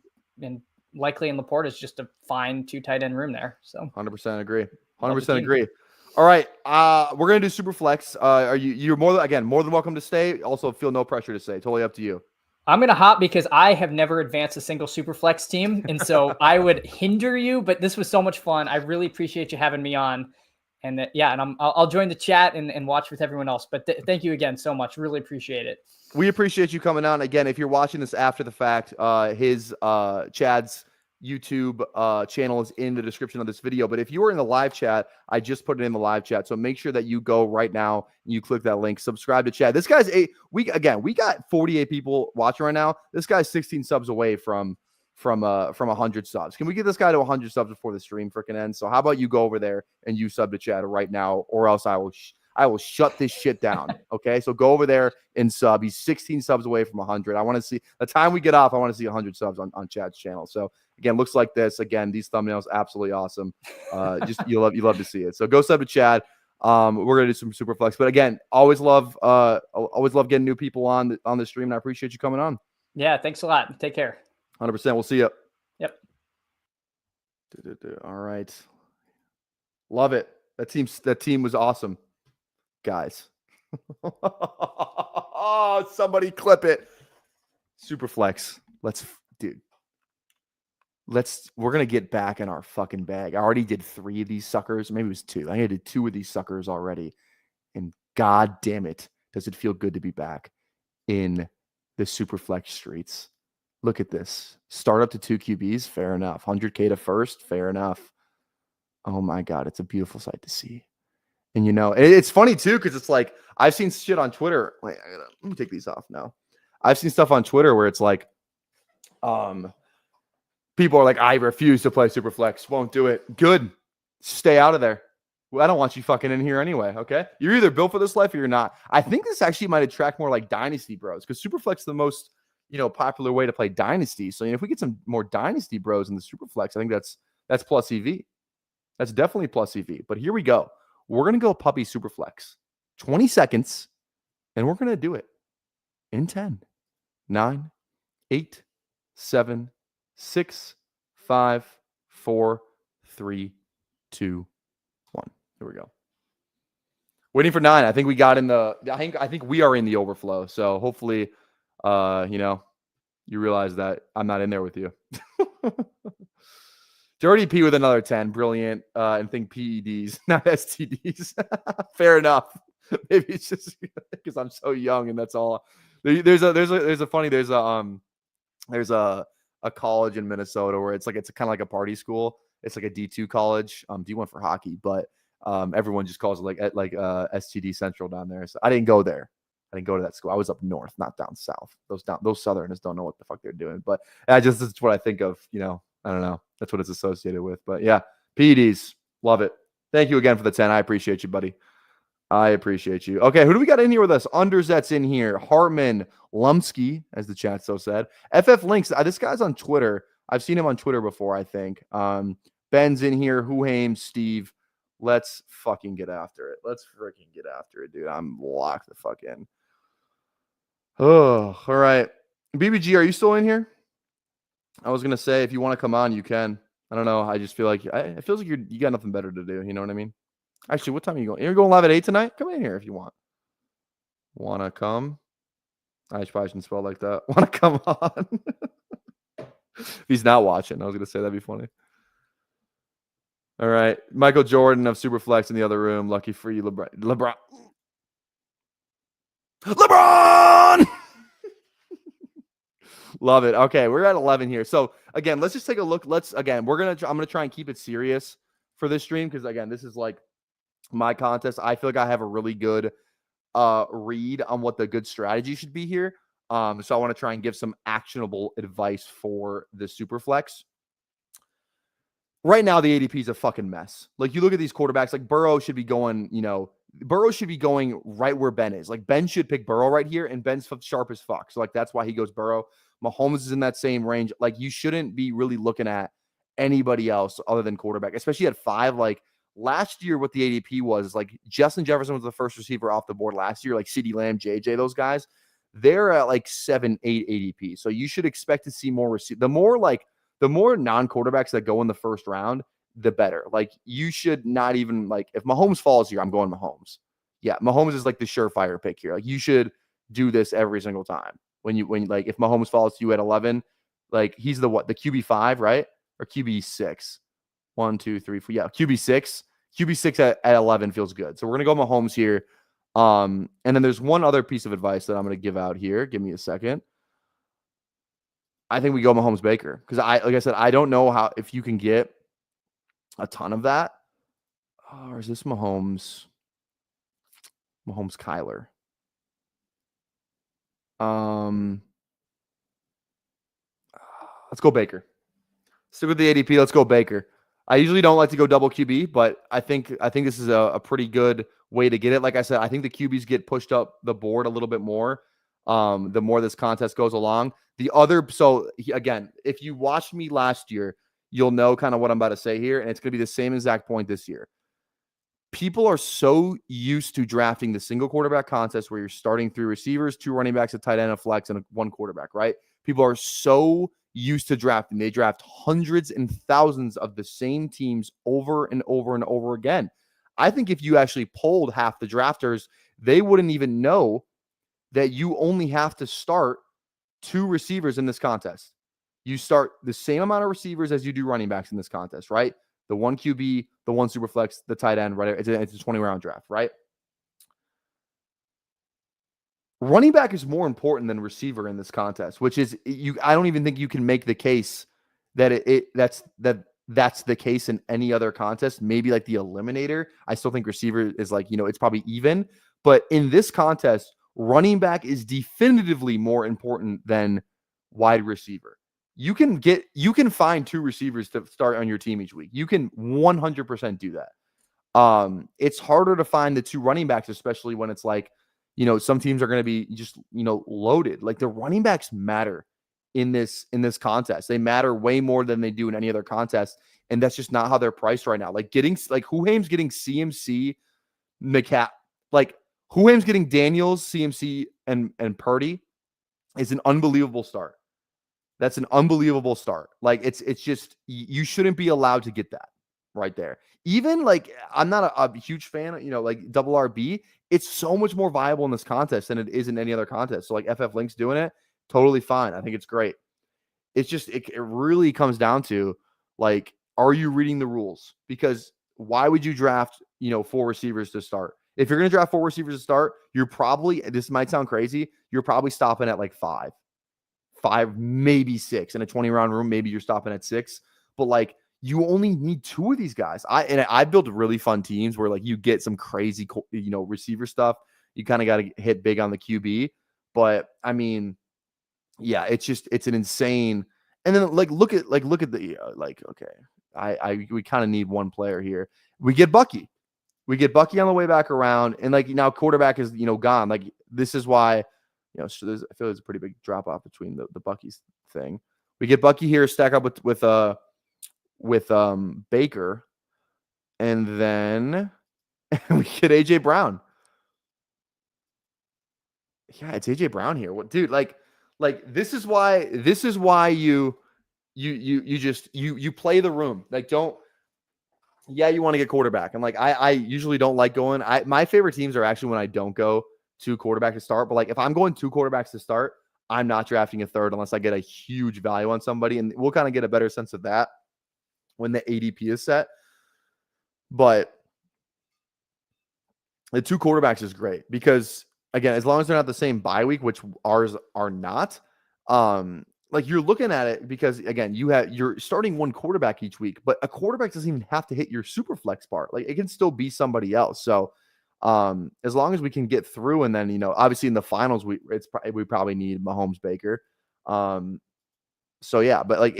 likely in Laporta is just a fine 2 tight end room there. So 100% agree. 100% agree. All right, we're gonna do super flex. You're more than welcome to stay. Also, feel no pressure to stay. Totally up to you. I'm going to hop because I have never advanced a single super flex team. And so I would hinder you, but this was so much fun. I really appreciate you having me on. And I'll join the chat and watch with everyone else. But thank you again so much. Really appreciate it. We appreciate you coming on. Again, if you're watching this after the fact, Chad's YouTube channel is in the description of this video. But if you were in the live chat, I just put it in the live chat. So make sure that you go right now and you click that link, subscribe to Chad. This guy's we got 48 people watching right now. This guy's 16 subs away from 100 subs. Can we get this guy to 100 subs before the stream freaking ends? So how about you go over there and you sub to Chad right now, or else I will shut this shit down. Okay, so go over there and sub. He's 16 subs away from 100. I want to see the time we get off. I want to see 100 subs on Chad's channel. So again, looks like this. Again, these thumbnails absolutely awesome. Just you love to see it. So go sub to Chad. We're gonna do some super flex, but again, always love getting new people on the stream. And I appreciate you coming on. Yeah, thanks a lot. Take care. 100%. We'll see you. Yep. All right. Love it. That team was awesome, guys. Oh, somebody clip it. Super flex. We're gonna get back in our fucking bag. I already did 3 of these suckers. Maybe it was 2. I think I did 2 of these suckers already. And god damn it, does it feel good to be back in the super flex streets. Look at this. Start up to 2 QBs. Fair enough. 100K to first. Fair enough. Oh my God. It's a beautiful sight to see. And it's funny too, because it's like, I've seen shit on Twitter. Wait, let me take these off now. I've seen stuff on Twitter where it's like, people are like, I refuse to play Superflex. Won't do it. Good. Stay out of there. Well, I don't want you fucking in here anyway. Okay. You're either built for this life or you're not. I think this actually might attract more like Dynasty bros, because Superflex is the most, popular way to play Dynasty. So if we get some more Dynasty bros in the Superflex, I think that's plus EV. That's definitely plus EV. But here we go. We're going to go puppy Superflex. 20 seconds. And we're going to do it in 10, 9, 8, 7, 6, 5, 4, 3, 2, 1. Here we go. Waiting for 9. I think we got in the. I think we are in the overflow. So hopefully, you realize that I'm not in there with you. Dirty P with another 10. Brilliant. And think PEDs, not STDs. Fair enough. Maybe it's just because I'm so young and that's all. There's a college in Minnesota where it's kind of like a party school. It's like a D2 college, D1 for hockey, but everyone just calls it like STD Central down there. So I didn't go there. I didn't go to that school. I was up north, not down south. Those Southerners don't know what the fuck they're doing. But that's what I think of. I don't know. That's what it's associated with. But yeah, PEDs, love it. Thank you again for the 10. I appreciate you, buddy. I appreciate you. Okay, who do we got in here with us? Underzet's in here. Hartman Lumsky, as the chat so said. FF Links. This guy's on Twitter. I've seen him on Twitter before, I think. Ben's in here. Huhaim, Steve. Let's fucking get after it. Let's freaking get after it, dude. I'm locked the fuck in. Oh, all right. BBG, are you still in here? I was gonna say if you want to come on, you can. I don't know. I just feel like it feels like you got nothing better to do. You know what I mean? Actually, what time are you going? You're going live at 8 tonight? Come in here if you want. Wanna come? I probably shouldn't spell like that. Wanna come on? If he's not watching, I was gonna say that'd be funny. All right. Michael Jordan of Superflex in the other room. Lucky for you, LeBron. Love it. Okay, we're at 11 here. So again, let's just take a look. I'm gonna try and keep it serious for this stream because again, this is like my contest. I feel like I have a really good read on what the good strategy should be here. So I want to try and give some actionable advice for the Superflex. Right now, the ADP is a fucking mess. Like, you look at these quarterbacks, like Burrow should be going, Burrow should be going right where Ben is. Like, Ben should pick Burrow right here, and Ben's sharp as fuck. So, like, that's why he goes Burrow. Mahomes is in that same range. Like, you shouldn't be really looking at anybody else other than quarterback, especially at 5. Like, last year, what the ADP was, like, Justin Jefferson was the first receiver off the board last year. Like, CeeDee Lamb, JJ, those guys, they're at, like, 7, 8 ADP. So, you should expect to see more the more non-quarterbacks that go in the first round, the better. Like, you should not even, like, if Mahomes falls here, I'm going Mahomes. Yeah, Mahomes is like the surefire pick here. Like, you should do this every single time. When if Mahomes falls to you at 11, like, he's the QB5, right? Or QB6. 1, 2, 3, 4. Yeah, QB6. QB6 at 11 feels good. So we're going to go Mahomes here. And then there's one other piece of advice that I'm going to give out here. Give me a second. I think we go Mahomes Baker because like I said, I don't know if you can get a ton of that. Or is this Mahomes Kyler? Let's go Baker. Stick with the ADP. Let's go Baker. I usually don't like to go double QB, but I think this is a pretty good way to get it. Like I said, I think the QBs get pushed up the board a little bit more the more this contest goes along. Again, if you watched me last year, you'll know kind of what I'm about to say here, and it's going to be the same exact point this year. People are so used to drafting the single quarterback contest where you're starting 3 receivers, 2 running backs, a tight end, a flex, and 1 quarterback, right? People are so used to drafting. They draft hundreds and thousands of the same teams over and over and over again. I think if you actually polled half the drafters, they wouldn't even know that you only have to start 2 receivers in this contest. You start the same amount of receivers as you do running backs in this contest, right? The 1 QB, the 1 Superflex, the tight end, right? It's a 20-round draft, right? Running back is more important than receiver in this contest, which is I don't even think you can make the case that that's the case in any other contest. Maybe like the eliminator. I still think receiver is like, it's probably even. But in this contest, running back is definitively more important than wide receiver. You can find 2 receivers to start on your team each week. You can 100% do that. It's harder to find the 2 running backs, especially when it's like, some teams are going to be just, loaded. Like, the running backs matter in this contest. They matter way more than they do in any other contest. And that's just not how they're priced right now. Like, Huhaim's getting CMC, McCaff, like Huhaim's getting Daniels, CMC, and Purdy is an unbelievable start. That's an unbelievable start. Like, it's just, you shouldn't be allowed to get that right there. Even like, I'm not a huge fan, like double RB. It's so much more viable in this contest than it is in any other contest. So like FF Link's doing it, totally fine. I think it's great. It's just, it really comes down to like, are you reading the rules? Because why would you draft, 4 receivers to start? If you're going to draft 4 receivers to start, you're probably, this might sound crazy, you're probably stopping at like 5, maybe 6 in a 20-round room. Maybe you're stopping at 6, but like, you only need 2 of these guys. I built really fun teams where like you get some crazy, receiver stuff. You kind of got to hit big on the QB, but I mean, yeah, it's an insane. And then look at the okay, we kind of need one player here. We get Bucky on the way back around, and like now quarterback is gone. Like, this is why so I feel there's a pretty big drop off between the Bucky's thing. We get Bucky here, stack up with Baker, And then we get AJ Brown. Yeah, it's AJ Brown here. What, dude? Like this is why you play the room. Like, don't. Yeah, you want to get quarterback, and like I usually don't like going. My favorite teams are actually when I don't go two quarterback to start. But like if I'm going two quarterbacks to start, I'm not drafting a third unless I get a huge value on somebody, and we'll kind of get a better sense of that when the ADP is set. But the two quarterbacks is great because, again, as long as they're not the same bye week, which ours are not, like you're looking at it because, again, you're starting one quarterback each week, but a quarterback doesn't even have to hit your super flex part. Like it can still be somebody else. So as long as we can get through, and then obviously in the finals we probably need Mahomes Baker. So yeah, but like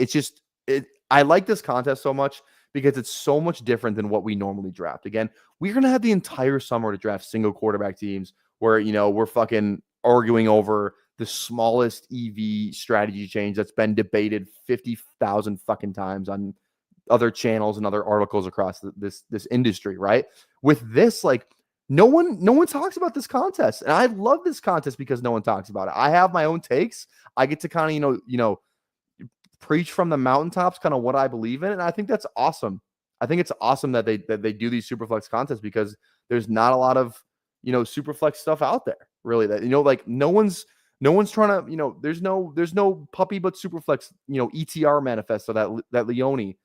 I like this contest so much because it's so much different than what we normally draft. Again, we're going to have the entire summer to draft single quarterback teams where, we're fucking arguing over the smallest EV strategy change that's been debated 50,000 fucking times on other channels and other articles across this industry, right? With this, like no one talks about this contest. And I love this contest because no one talks about it. I have my own takes. I get to kind of, preach from the mountaintops kind of what I believe in, and I think that's awesome. I think it's awesome that they do these superflex contests because there's not a lot of superflex stuff out there really that like no one's trying to there's no puppy but superflex ETR manifesto that Leone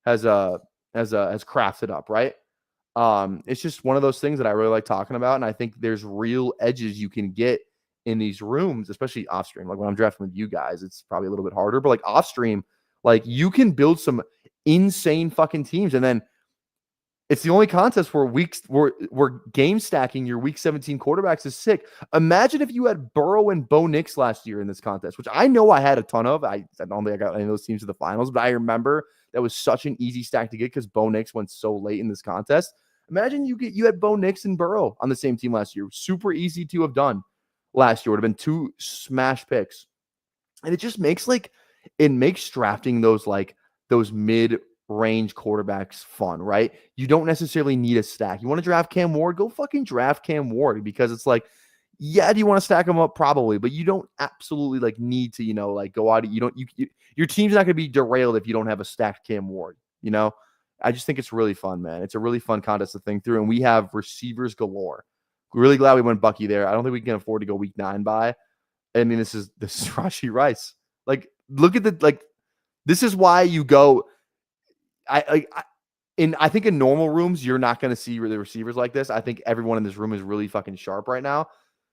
has crafted up, right? It's just one of those things that I really like talking about, and I think there's real edges you can get in these rooms, especially off stream. Like when I'm drafting with you guys, it's probably a little bit harder, but like off stream, like you can build some insane fucking teams. And then it's the only contest where game stacking your week 17 quarterbacks is sick. Imagine if you had Burrow and Bo Nix last year in this contest, which I know I had a ton of. I don't think I got any of those teams to the finals, but I remember that was such an easy stack to get because Bo Nix went so late in this contest. Imagine you had Bo Nix and Burrow on the same team last year. Super easy to have done. Last year would have been two smash picks, and it just makes drafting those mid-range quarterbacks fun, right? You don't necessarily need a stack. You want to draft Cam Ward, go fucking draft Cam Ward because it's like, yeah, do you want to stack him up? Probably, but you don't absolutely need to go out. Your team's not going to be derailed if you don't have a stacked Cam Ward. I just think it's really fun, man. It's a really fun contest to think through, and we have receivers galore. Really glad we went Bucky there. I don't think we can afford to go week 9 by. I mean, this is Rashee Rice. Like, look at this is why you go. I think in normal rooms, you're not going to see the receivers like this. I think everyone in this room is really fucking sharp right now.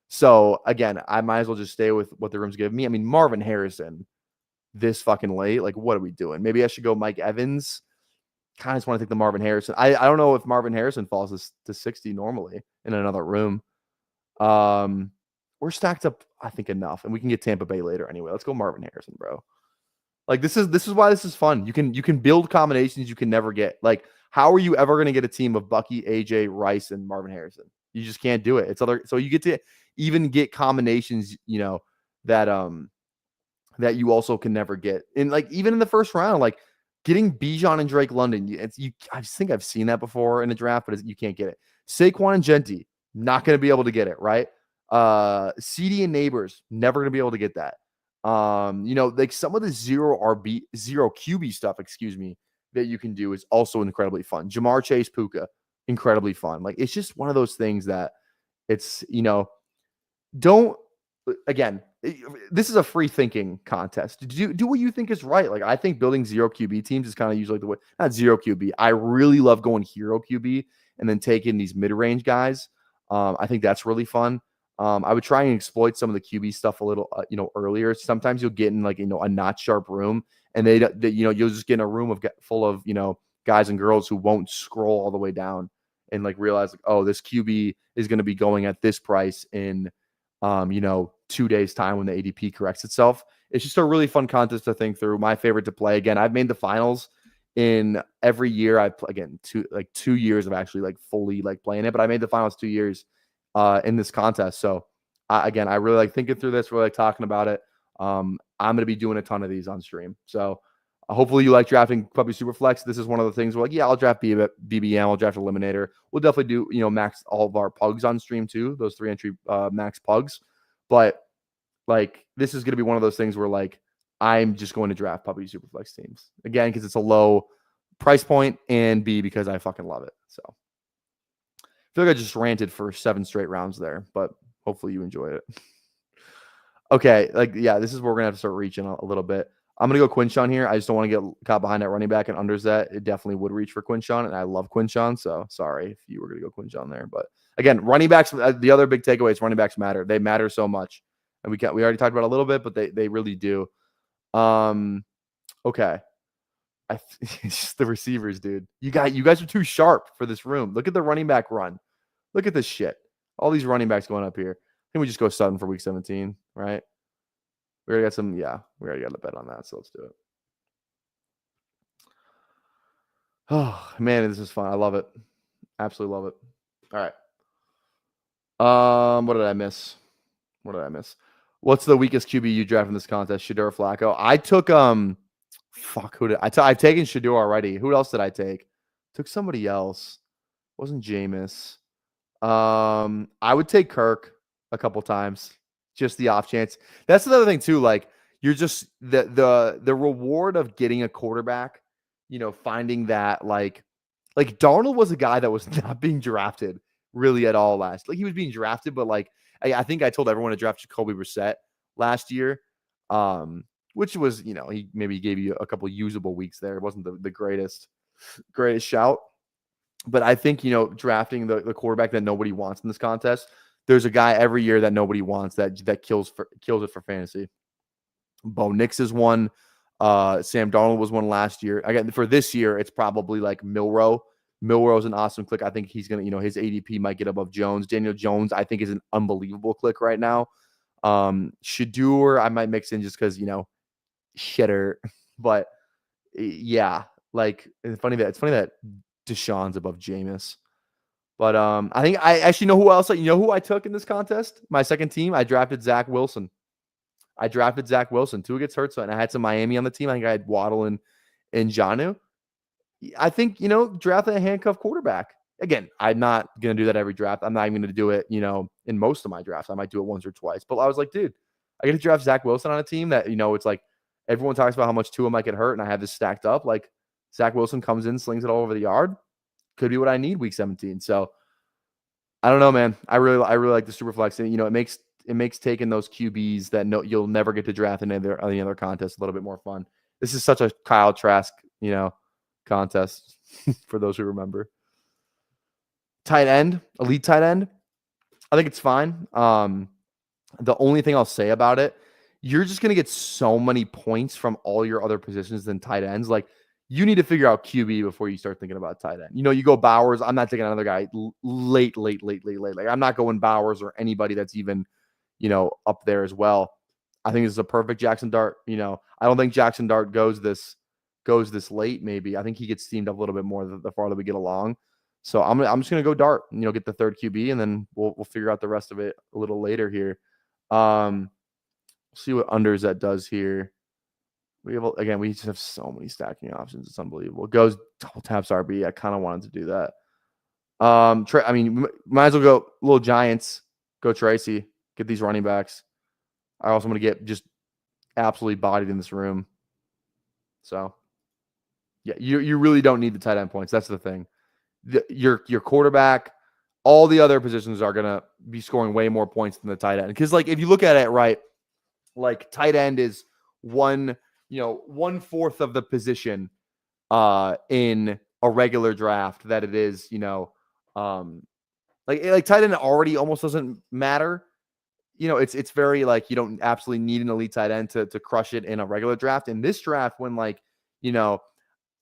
So again, I might as well just stay with what the room's giving me. I mean, Marvin Harrison this fucking late. Like, what are we doing? Maybe I should go Mike Evans. Kind of just want to take the Marvin Harrison. I don't know if Marvin Harrison falls to 60 normally in another room. We're stacked up, I think, enough, and we can get Tampa Bay later anyway. Let's go Marvin Harrison, bro. Like this is why this is fun. You can build combinations you can never get. Like, how are you ever going to get a team of Bucky, AJ, Rice, and Marvin Harrison? You just can't do it. So you get to even get combinations, that you also can never get. And like even in the first round, like getting Bijan and Drake London, I think I've seen that before in a draft, but you can't get it. Saquon and Genty, not going to be able to get it, right? CD and Neighbors, never going to be able to get that. Like some of the zero QB stuff, that you can do is also incredibly fun. Jamar Chase, Puka, incredibly fun. Like it's just one of those things that it's, again, this is a free thinking contest. Do what you think is right. Like I think building zero QB teams is kind of usually the way. Not zero QB. I really love going hero QB and then taking these mid-range guys. I think that's really fun. I would try and exploit some of the QB stuff a little, earlier. Sometimes you'll get in like, a not sharp room and you'll just get in a room full of, guys and girls who won't scroll all the way down and like realize like, oh, this QB is going to be going at this price in, 2 days time when the ADP corrects itself. It's just a really fun contest to think through. My favorite to play. Again, I've made the finals in every year. Again, 2 years of actually like fully like playing it, but I made the finals 2 years in this contest. So again, I really like thinking through this, really like talking about it. I'm going to be doing a ton of these on stream. So Hopefully you like drafting Puppy Superflex. This is one of the things where, like, yeah, I'll draft BBM, I'll draft Eliminator. We'll definitely do, max all of our pugs on stream too, those 3 entry max pugs. But like, this is going to be one of those things where, like, I'm just going to draft Puppy Superflex teams again because it's a low price point, and B, because I fucking love it. So I feel like I just ranted for 7 straight rounds there, but hopefully you enjoy it. Okay, this is where we're gonna have to start reaching a little bit. I'm gonna go Quinshon here. I just don't want to get caught behind that running back and unders that. It definitely would reach for Quinshon, and I love Quinshon, so sorry if you were gonna go Quinshon there. But again, running backs. The other big takeaway is running backs matter. They matter so much, and we already talked about it a little bit, but they really do. Okay. It's just the receivers, dude. You guys are too sharp for this room. Look at the running back run. Look at this shit. All these running backs going up here. I think we just go Sutton for week 17, right? We already got some. Yeah, we already got a bet on that, so let's do it. Oh man, this is fun. I love it. Absolutely love it. All right. What did I miss? What's the weakest QB you draft in this contest? Shador Flacco. I took who did I've taken Shador already. Who else did I take? Took somebody else. Wasn't Jameis. I would take Kirk a couple times. Just the off chance. That's another thing too. Like, you're just the reward of getting a quarterback, finding that like Darnold was a guy that was not being drafted really at all last. Like, he was being drafted, but like I think I told everyone to draft Jacoby Brissett last year. Which was, he maybe gave you a couple usable weeks there. It wasn't the greatest shout. But I think, drafting the quarterback that nobody wants in this contest, there's a guy every year that nobody wants that kills it for fantasy. Bo Nix is one. Sam Darnold was one last year. Again, for this year, it's probably like Milroe. Milroe's an awesome click. I think he's going to, his ADP might get above Jones. Daniel Jones, I think, is an unbelievable click right now. Shador, I might mix in just because, shitter. But yeah, like, it's funny that Deshaun's above Jameis. But I think I actually know who else. Who I took in this contest? My second team, I drafted Zach Wilson. Tua gets hurt, so, and I had some Miami on the team. I think I had Waddle and Jonnu. I think, drafting a handcuff quarterback. Again, I'm not going to do that every draft. I'm not even going to do it, in most of my drafts. I might do it once or twice. But I was like, dude, I get to draft Zach Wilson on a team that, it's like everyone talks about how much Tua might get hurt, and I have this stacked up. Like, Zach Wilson comes in, slings it all over the yard. Could be what I need week 17. So I don't know, man. I really like the Superflex. And, it makes taking those QBs that you'll never get to draft in any other contest a little bit more fun. This is such a Kyle Trask, contest for those who remember. Tight end, elite tight end. I think it's fine. The only thing I'll say about it, you're just going to get so many points from all your other positions than tight ends. Like, you need to figure out QB before you start thinking about tight end. You go Bowers. I'm not taking another guy late. Like, I'm not going Bowers or anybody that's even, up there as well. I think this is a perfect Jackson Dart. I don't think Jackson Dart goes this late. Maybe I think he gets steamed up a little bit more the farther we get along. So I'm just gonna go Dart. Get the third QB, and then we'll figure out the rest of it a little later here. See what unders that does here. We just have so many stacking options. It's unbelievable. It goes double taps RB. I kind of wanted to do that. Might as well go little Giants. Go Tracy. Get these running backs. I also want to get just absolutely bodied in this room. So, yeah, you really don't need the tight end points. That's the thing. Your quarterback, all the other positions are gonna be scoring way more points than the tight end. Because, like, if you look at it right, like, tight end is 1/4 of the position in a regular draft that it is, like tight end already almost doesn't matter. It's very, like, you don't absolutely need an elite tight end to crush it in a regular draft. In this draft, when, like,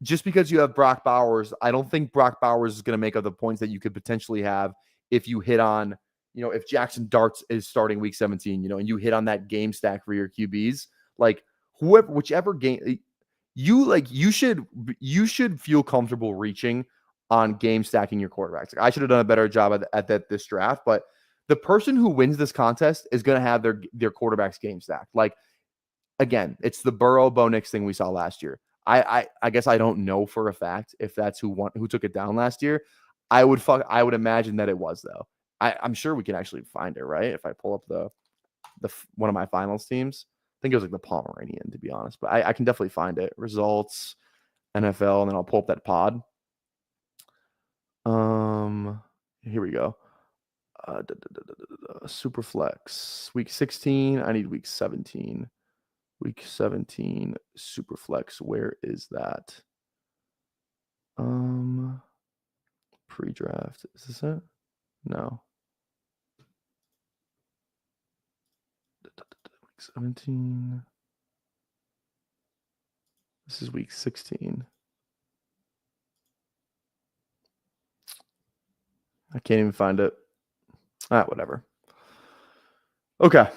just because you have Brock Bowers, I don't think Brock Bowers is going to make up the points that you could potentially have if you hit on, if Jackson Darts is starting week 17, and you hit on that game stack for your QBs, like, whichever game you should feel comfortable reaching on game stacking your quarterbacks. Like, I should have done a better job at this draft, but the person who wins this contest is going to have their quarterbacks game stacked. Like, again, it's the Burrow Bo Nix thing we saw last year. I guess I don't know for a fact if that's who took it down last year. I would imagine that it was though. I'm sure we can actually find it, right? If I pull up the one of my finals teams, I think it was like the Pomeranian, to be honest, but I can definitely find it. Results, NFL, and then I'll pull up that pod. Here we go. Superflex week 16. I need week 17. Week 17 Superflex. Where is that? Pre-draft. Is this it? No. Week 17. This is week 16. I can't even find it. Whatever. Okay.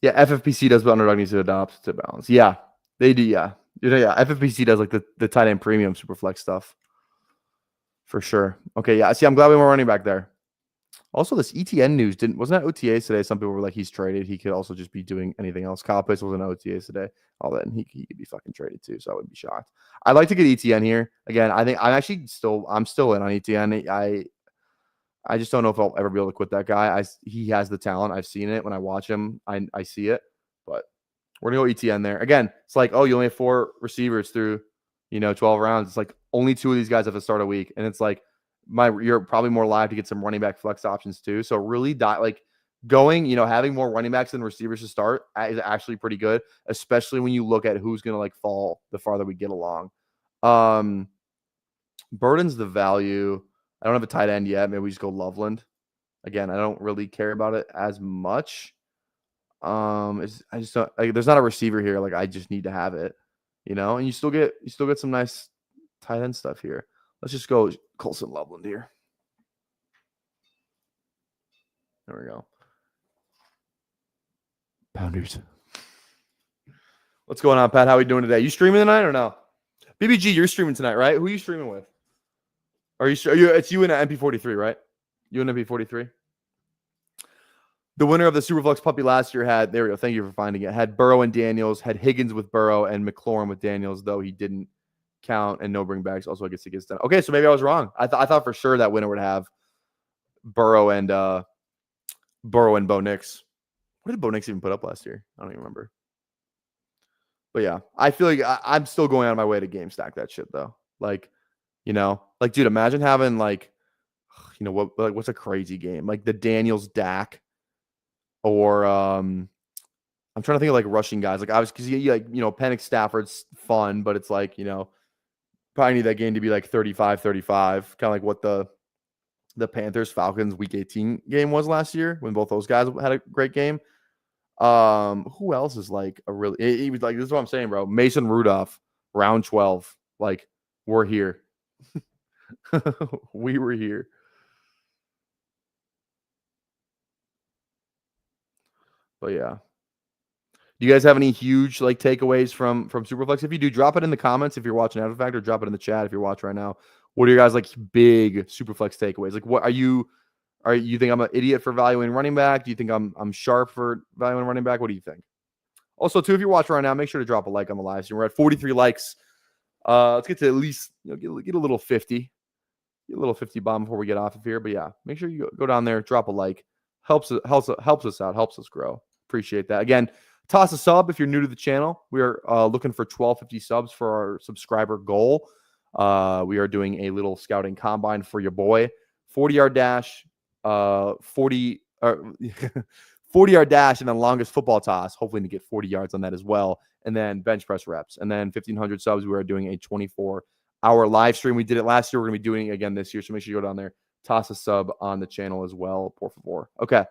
Yeah, FFPC does, but Underdog needs to adopt to balance. Yeah, they do. Yeah. FFPC does like the tight end premium Superflex stuff. For sure. Okay, yeah. See, I'm glad we were running back there. Also, this ETN news wasn't that OTAs today? Some people were like, he's traded. He could also just be doing anything else. Kyle Pitts wasn't OTAs today. All that, and he could be fucking traded too. So I wouldn't be shocked. I'd like to get ETN here again. I think I'm still in on ETN. I just don't know if I'll ever be able to quit that guy. He has the talent. I've seen it when I watch him. I see it. But we're gonna go ETN there again. It's like, oh, you only have 4 receivers through 12 rounds. It's like only 2 of these guys have to start a week, and it's like you're probably more live to get some running back flex options too. So really having more running backs than receivers to start is actually pretty good, especially when you look at who's going to like fall the farther we get along. Burden's the value. I don't have a tight end yet. Maybe we just go Loveland. Again, I don't really care about it as much. I just don't, there's not a receiver here. Like I just need to have it, and you still get some nice tight end stuff here. Let's just go Colson Loveland here. There we go. Pounders. What's going on, Pat? How are we doing today? You streaming tonight or no? BBG, you're streaming tonight, right? Who are you streaming with? It's you and MP43, right? You and MP43. The winner of the Superflex Puppy last year there we go. Thank you for finding it. Had Burrow and Daniels, had Higgins with Burrow and McLaurin with Daniels, though he didn't count, and no bringbacks. Also, I guess he gets done. Okay, so maybe I was wrong. I thought for sure that winner would have Burrow and Bo Nix. What did Bo Nix even put up last year? I don't even remember. But yeah, I feel like I'm still going out of my way to game stack that shit though. Like, dude, imagine having what's a crazy game? Like the Daniels Dak, or I'm trying to think of like rushing guys. Like obviously, Penix Stafford's fun, but it's like, probably need that game to be like 35-35, kind of like what the Panthers Falcons week 18 game was last year when both those guys had a great game. Who else is like a really, he was like, this is what I'm saying, bro. Mason Rudolph, round 12. Like, we're here. We were here. But yeah. Do you guys have any huge like takeaways from Superflex? If you do, drop it in the comments if you're watching After Fact, or drop it in the chat if you're watching right now. What are your guys like big Superflex takeaways? Like, what are you think I'm an idiot for valuing running back? Do you think I'm sharp for valuing running back? What do you think? Also, too, if you're watching right now, make sure to drop a like on the live stream. We're at 43 likes. Let's get to at least get a little 50. Get a little 50 bomb before we get off of here. But yeah, make sure you go down there, drop a like. Helps us out, helps us grow. Appreciate that. Again, toss a sub if you're new to the channel. We are looking for 1250 subs for our subscriber goal. We are doing a little scouting combine for your boy. 40-yard dash, 40-yard dash, and then longest football toss. Hopefully to get 40 yards on that as well. And then bench press reps. And then 1,500 subs. We are doing a 24-hour live stream. We did it last year. We're going to be doing it again this year. So make sure you go down there, toss a sub on the channel as well. Por favor. Okay.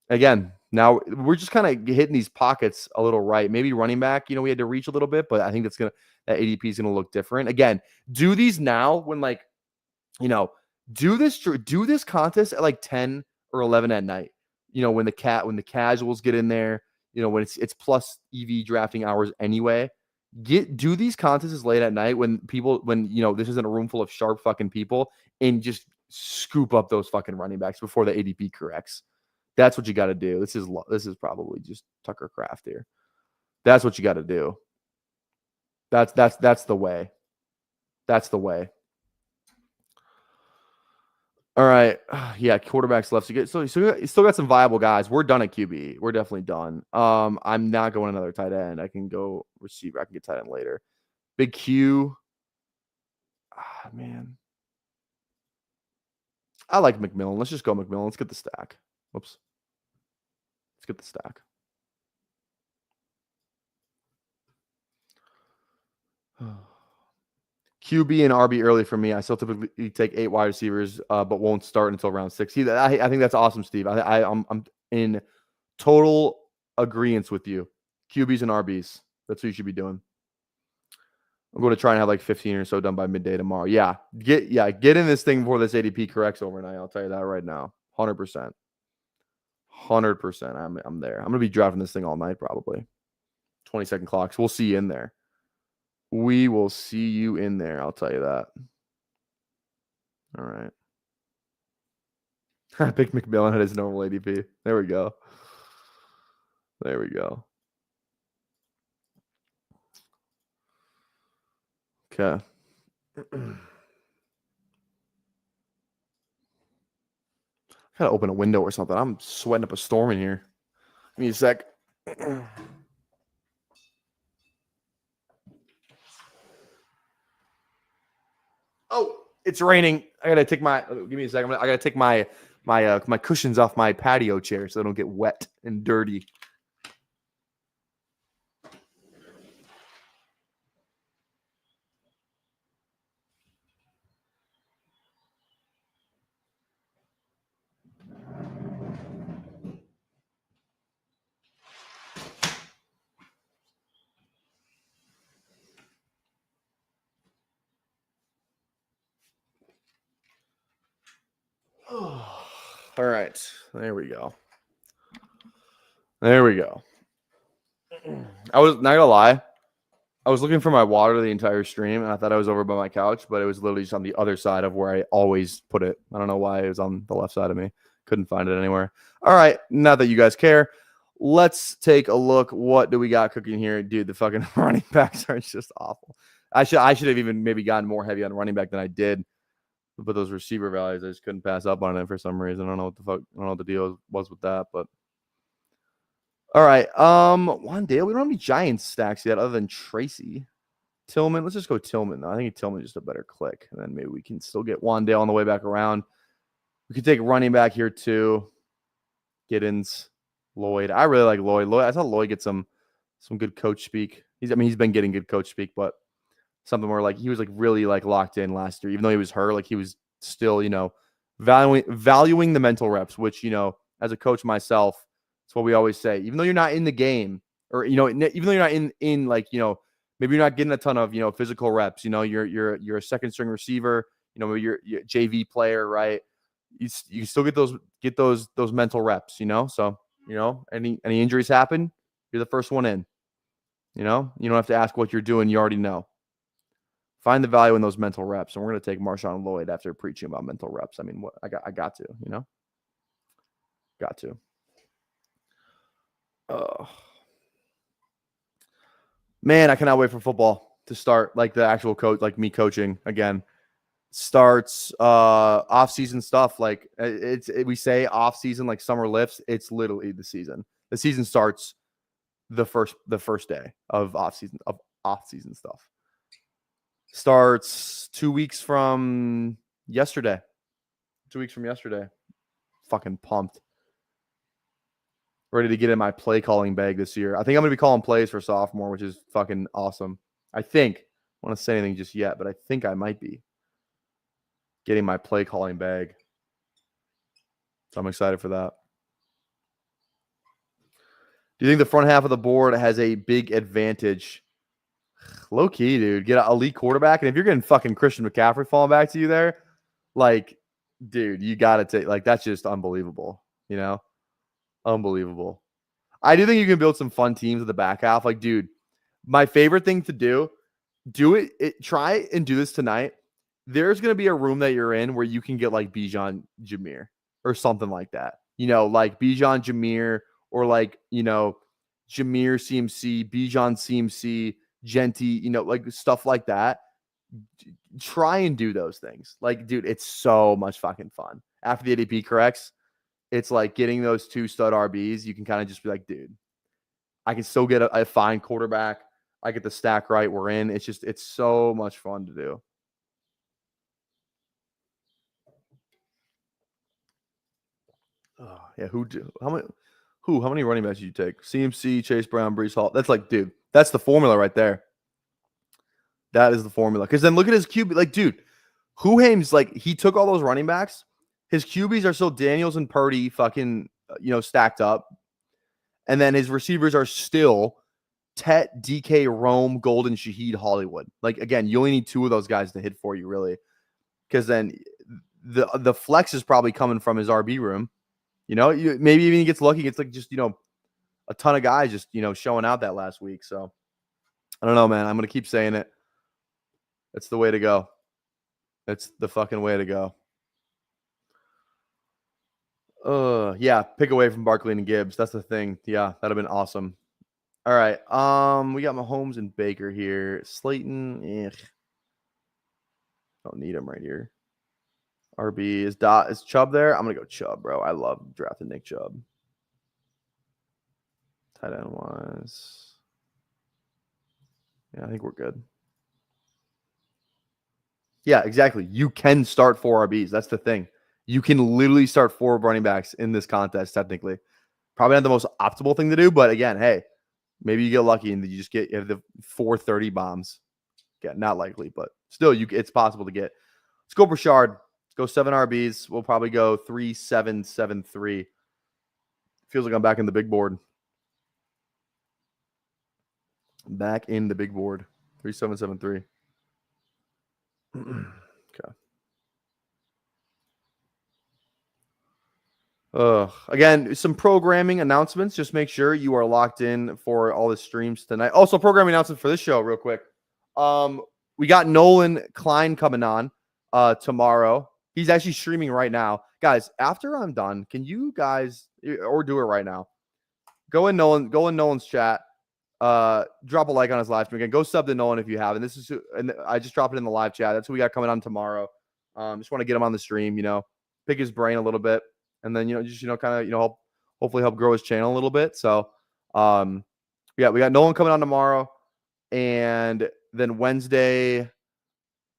Again, now we're just kind of hitting these pockets a little right. Maybe running back, we had to reach a little bit, but I think that ADP is going to look different. Again, do these now when do this contest at like 10 or 11 at night. When the casuals get in there, when it's plus EV drafting hours anyway. Do these contests late at night when this isn't a room full of sharp fucking people, and just scoop up those fucking running backs before the ADP corrects. That's what you got to do. This is probably just Tucker Kraft here. That's what you got to do. That's the way. That's the way. All right. Yeah, quarterbacks left. So you still got some viable guys. We're done at QB. We're definitely done. I'm not going another tight end. I can go receiver. I can get tight end later. Big Q. Man. I like McMillan. Let's just go McMillan. Let's get the stack. Whoops. Let's get the stack. QB and RB early for me. I still typically take 8 wide receivers, but won't start until round 6. I think that's awesome, Steve. I'm in total agreement with you. QBs and RBs. That's what you should be doing. I'm going to try and have like 15 or so done by midday tomorrow. Yeah, get in this thing before this ADP corrects overnight. I'll tell you that right now. 100%. 100%. I'm there. I'm going to be driving this thing all night probably. 20-second clocks. We'll see you in there. We will see you in there. I'll tell you that. All right. Big McMillan had his normal ADP. There we go. There we go. Okay. Gotta open a window or something. I'm sweating up a storm in here. Give me a sec. Oh, it's raining. I gotta take my. Give me a second. I gotta take my cushions off my patio chair so they don't get wet and dirty. All right. There we go. There we go. I was not gonna lie. I was looking for my water the entire stream, and I thought I was over by my couch, but it was literally just on the other side of where I always put it. I don't know why it was on the left side of me. Couldn't find it anywhere. All right. Not that you guys care. Let's take a look. What do we got cooking here? Dude, the fucking running backs are just awful. I should have even maybe gotten more heavy on running back than I did. But those receiver values, I just couldn't pass up on it for some reason. I don't know what the fuck. I don't know what the deal was with that, but all right. Wandale, we don't have any Giants stacks yet other than Tracy. Tillman. Let's just go Tillman, though. I think Tillman is just a better click. And then maybe we can still get Wandale on the way back around. We could take running back here too. Giddens, Lloyd. I really like Lloyd. I thought Lloyd get some good coach speak. He's been getting good coach speak, but something where like he was like really like locked in last year, even though he was hurt. Like he was still, valuing the mental reps, which, as a coach myself, it's what we always say. Even though you're not in the game, or even though you're not in like, maybe you're not getting a ton of physical reps. You're a second string receiver. Maybe you're a JV player, right? You still get those mental reps. So any injuries happen, you're the first one in. You don't have to ask what you're doing. You already know. Find the value in those mental reps, and we're going to take Marshawn Lloyd after preaching about mental reps. I mean, what I got to, got to. Man, I cannot wait for football to start. Like the actual coach, like me coaching again, starts off-season stuff. Like we say off-season, like summer lifts. It's literally the season. The season starts the first day of off-season stuff. Starts 2 weeks from yesterday. 2 weeks from yesterday. Fucking pumped. Ready to get in my play calling bag this year. I think I'm going to be calling plays for sophomore, which is fucking awesome. I think. I don't want to say anything just yet, but I think I might be getting my play calling bag. So I'm excited for that. Do you think the front half of the board has a big advantage? Low key, dude. Get an elite quarterback. And if you're getting fucking Christian McCaffrey falling back to you there, like, dude, you got to take, like, that's just unbelievable. Unbelievable. I do think you can build some fun teams at the back half. Like, dude, my favorite thing to do try and do this tonight. There's going to be a room that you're in where you can get like Bijan Jameer or something like that. Like Bijan Jameer or like, Jameer CMC, Bijan CMC, Genty, like stuff like that. Try and do those things. Like, dude, it's so much fucking fun. After the ADP corrects, it's like getting those 2 stud RBs. You can kind of just be like, dude, I can still get a fine quarterback. I get the stack right. We're in. It's so much fun to do. Oh, yeah. How many running backs did you take? CMC, Chase Brown, Brees Hall. That's like, dude, that's the formula right there. That is the formula. Because then look at his QB. Like, dude, Huhame's like, he took all those running backs. His QBs are still Daniels and Purdy fucking, stacked up. And then his receivers are still Tet, DK, Rome, Golden, Shaheed, Hollywood. Like, again, you only need 2 of those guys to hit for you, really. Because then the flex is probably coming from his RB room. Maybe even he gets lucky. It's like just, a ton of guys just, showing out that last week. So, I don't know, man. I'm going to keep saying it. It's the way to go. It's the fucking way to go. Yeah, pick away from Barkley and Gibbs. That's the thing. Yeah, that'd have been awesome. All right. We got Mahomes and Baker here. Slayton, don't need him right here. RB is Chubb there? I'm gonna go Chubb, bro. I love drafting Nick Chubb. Tight end wise. Yeah, I think we're good. Yeah, exactly. You can start 4 RBs. That's the thing. You can literally start 4 running backs in this contest, technically. Probably not the most optimal thing to do, but again, hey, maybe you get lucky and you have the 430 bombs. Yeah, not likely, but still, it's possible to get. Let's go Brashard. Let's go 7 RBs. We'll probably go 3-7-7-3. Feels like I'm back in the big board. Back in the big board. 3-7-7-3. Okay. Again, some programming announcements. Just make sure you are locked in for all the streams tonight. Also, programming announcement for this show, real quick. We got Nolan Klein coming on tomorrow. He's actually streaming right now. Guys, after I'm done, can you guys, or do it right now, go in Nolan's chat. Drop a like on his live stream. Again, go sub to Nolan if you have. And I just dropped it in the live chat. That's who we got coming on tomorrow. Just want to get him on the stream, pick his brain a little bit. And then, kind of, hopefully help grow his channel a little bit. So, yeah, we got Nolan coming on tomorrow. And then Thursday,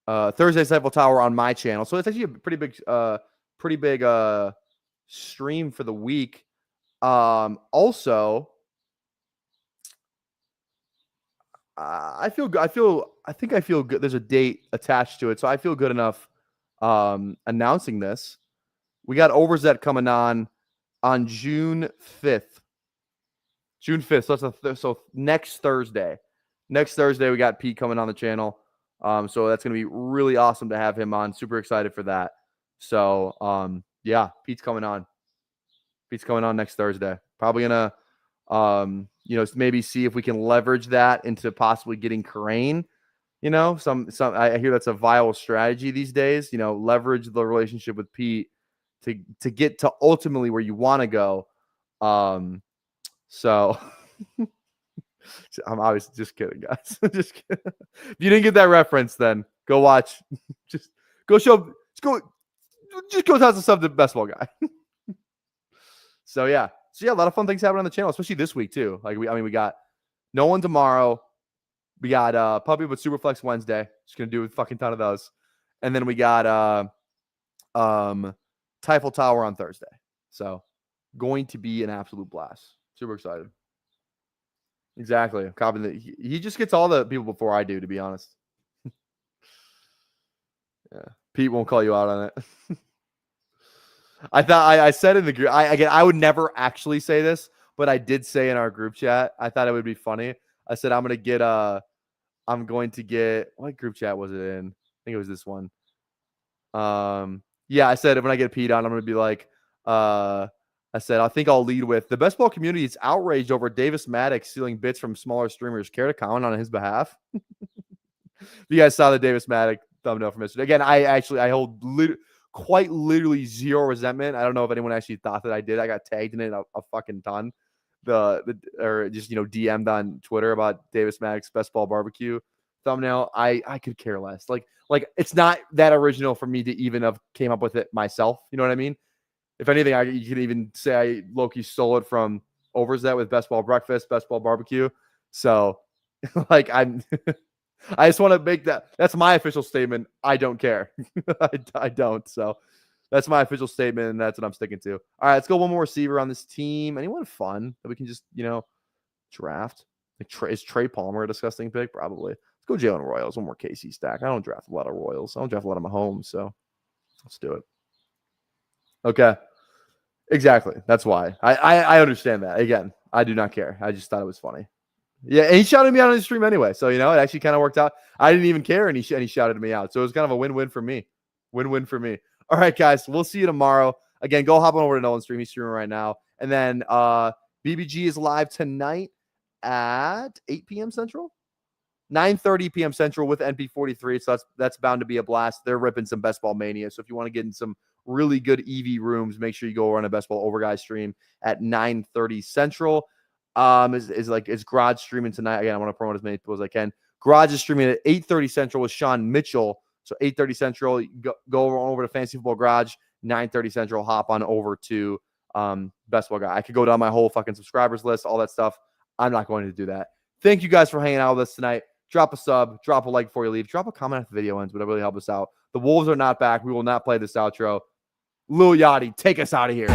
Eiffel Tower on my channel. So it's actually a pretty big stream for the week. Also, I think I feel good. There's a date attached to it. So I feel good enough announcing this. We got Overzet coming on June 5th. June 5th. So next Thursday. Next Thursday, we got Pete coming on the channel. So that's going to be really awesome to have him on. Super excited for that. So, yeah, Pete's coming on. Pete's coming on next Thursday. Probably going to, maybe see if we can leverage that into possibly getting Crane. I hear that's a viable strategy these days. Leverage the relationship with Pete to get to ultimately where you want to go. So I'm obviously just kidding, guys. Just kidding. If you didn't get that reference, then go watch. Just go talk to sub the best ball guy. So yeah, a lot of fun things happening on the channel, especially this week too. Like we got no one tomorrow. We got Puppy with Superflex Wednesday. Just gonna do a fucking ton of those, and then we got Eiffel Tower on Thursday. So going to be an absolute blast. Super excited. Exactly. He just gets all the people before I do, to be honest. Yeah. Pete won't call you out on it. I said in the group, I would never actually say this, but I did say in our group chat, I thought it would be funny. I said, I'm going to get, what group chat was it in? I think it was this one. Yeah, I said, when I get Pete on, I'm going to be like, I said, I think I'll lead with the best ball community is outraged over Davis Maddox stealing bits from smaller streamers. Care to comment on his behalf? You guys saw the Davis Maddox thumbnail from yesterday. Again, I hold quite literally zero resentment. I don't know if anyone actually thought that I did. I got tagged in it a fucking ton. or just DM'd on Twitter about Davis Maddox best ball barbecue thumbnail. I could care less. Like it's not that original for me to even have came up with it myself. You know what I mean? If anything, you could even say I low-key stole it from Overzet with best ball breakfast, best ball barbecue. So like I just want to make that's my official statement. I don't care. I don't. So that's my official statement, and that's what I'm sticking to. All right, let's go one more receiver on this team. Anyone fun that we can just draft? Like is Trey Palmer a disgusting pick? Probably. Let's go Jalen Royals. One more KC stack. I don't draft a lot of Royals. I don't draft a lot of Mahomes, so let's do it. Okay. Exactly. That's why. I understand that. Again, I do not care. I just thought it was funny. Yeah, and he shouted me out on his stream anyway. So, it actually kind of worked out. I didn't even care, and he shouted me out. So it was kind of a win-win for me. Win-win for me. All right, guys. We'll see you tomorrow. Again, go hop on over to Nolan's stream. He's streaming right now. And then BBG is live tonight at 8 p.m. Central. 9:30 p.m. Central with NP43. So that's bound to be a blast. They're ripping some Best Ball Mania. So if you want to get in some really good EV rooms, make sure you go run a Best Ball Over Guys stream at 9:30 Central. Is Garage streaming tonight? Again, I want to promote as many people as I can. Garage is streaming at 8:30 Central with Sean Mitchell. So 8:30 Central, go over to Fantasy Football Garage. 9:30 Central, hop on over to Best Ball Guy. I could go down my whole fucking subscribers list, all that stuff. I'm not going to do that. Thank you guys for hanging out with us tonight. Drop a sub, drop a like before you leave, drop a comment after the video ends. Would really help us out. The Wolves are not back. We will not play this outro. Lil Yachty, take us out of here.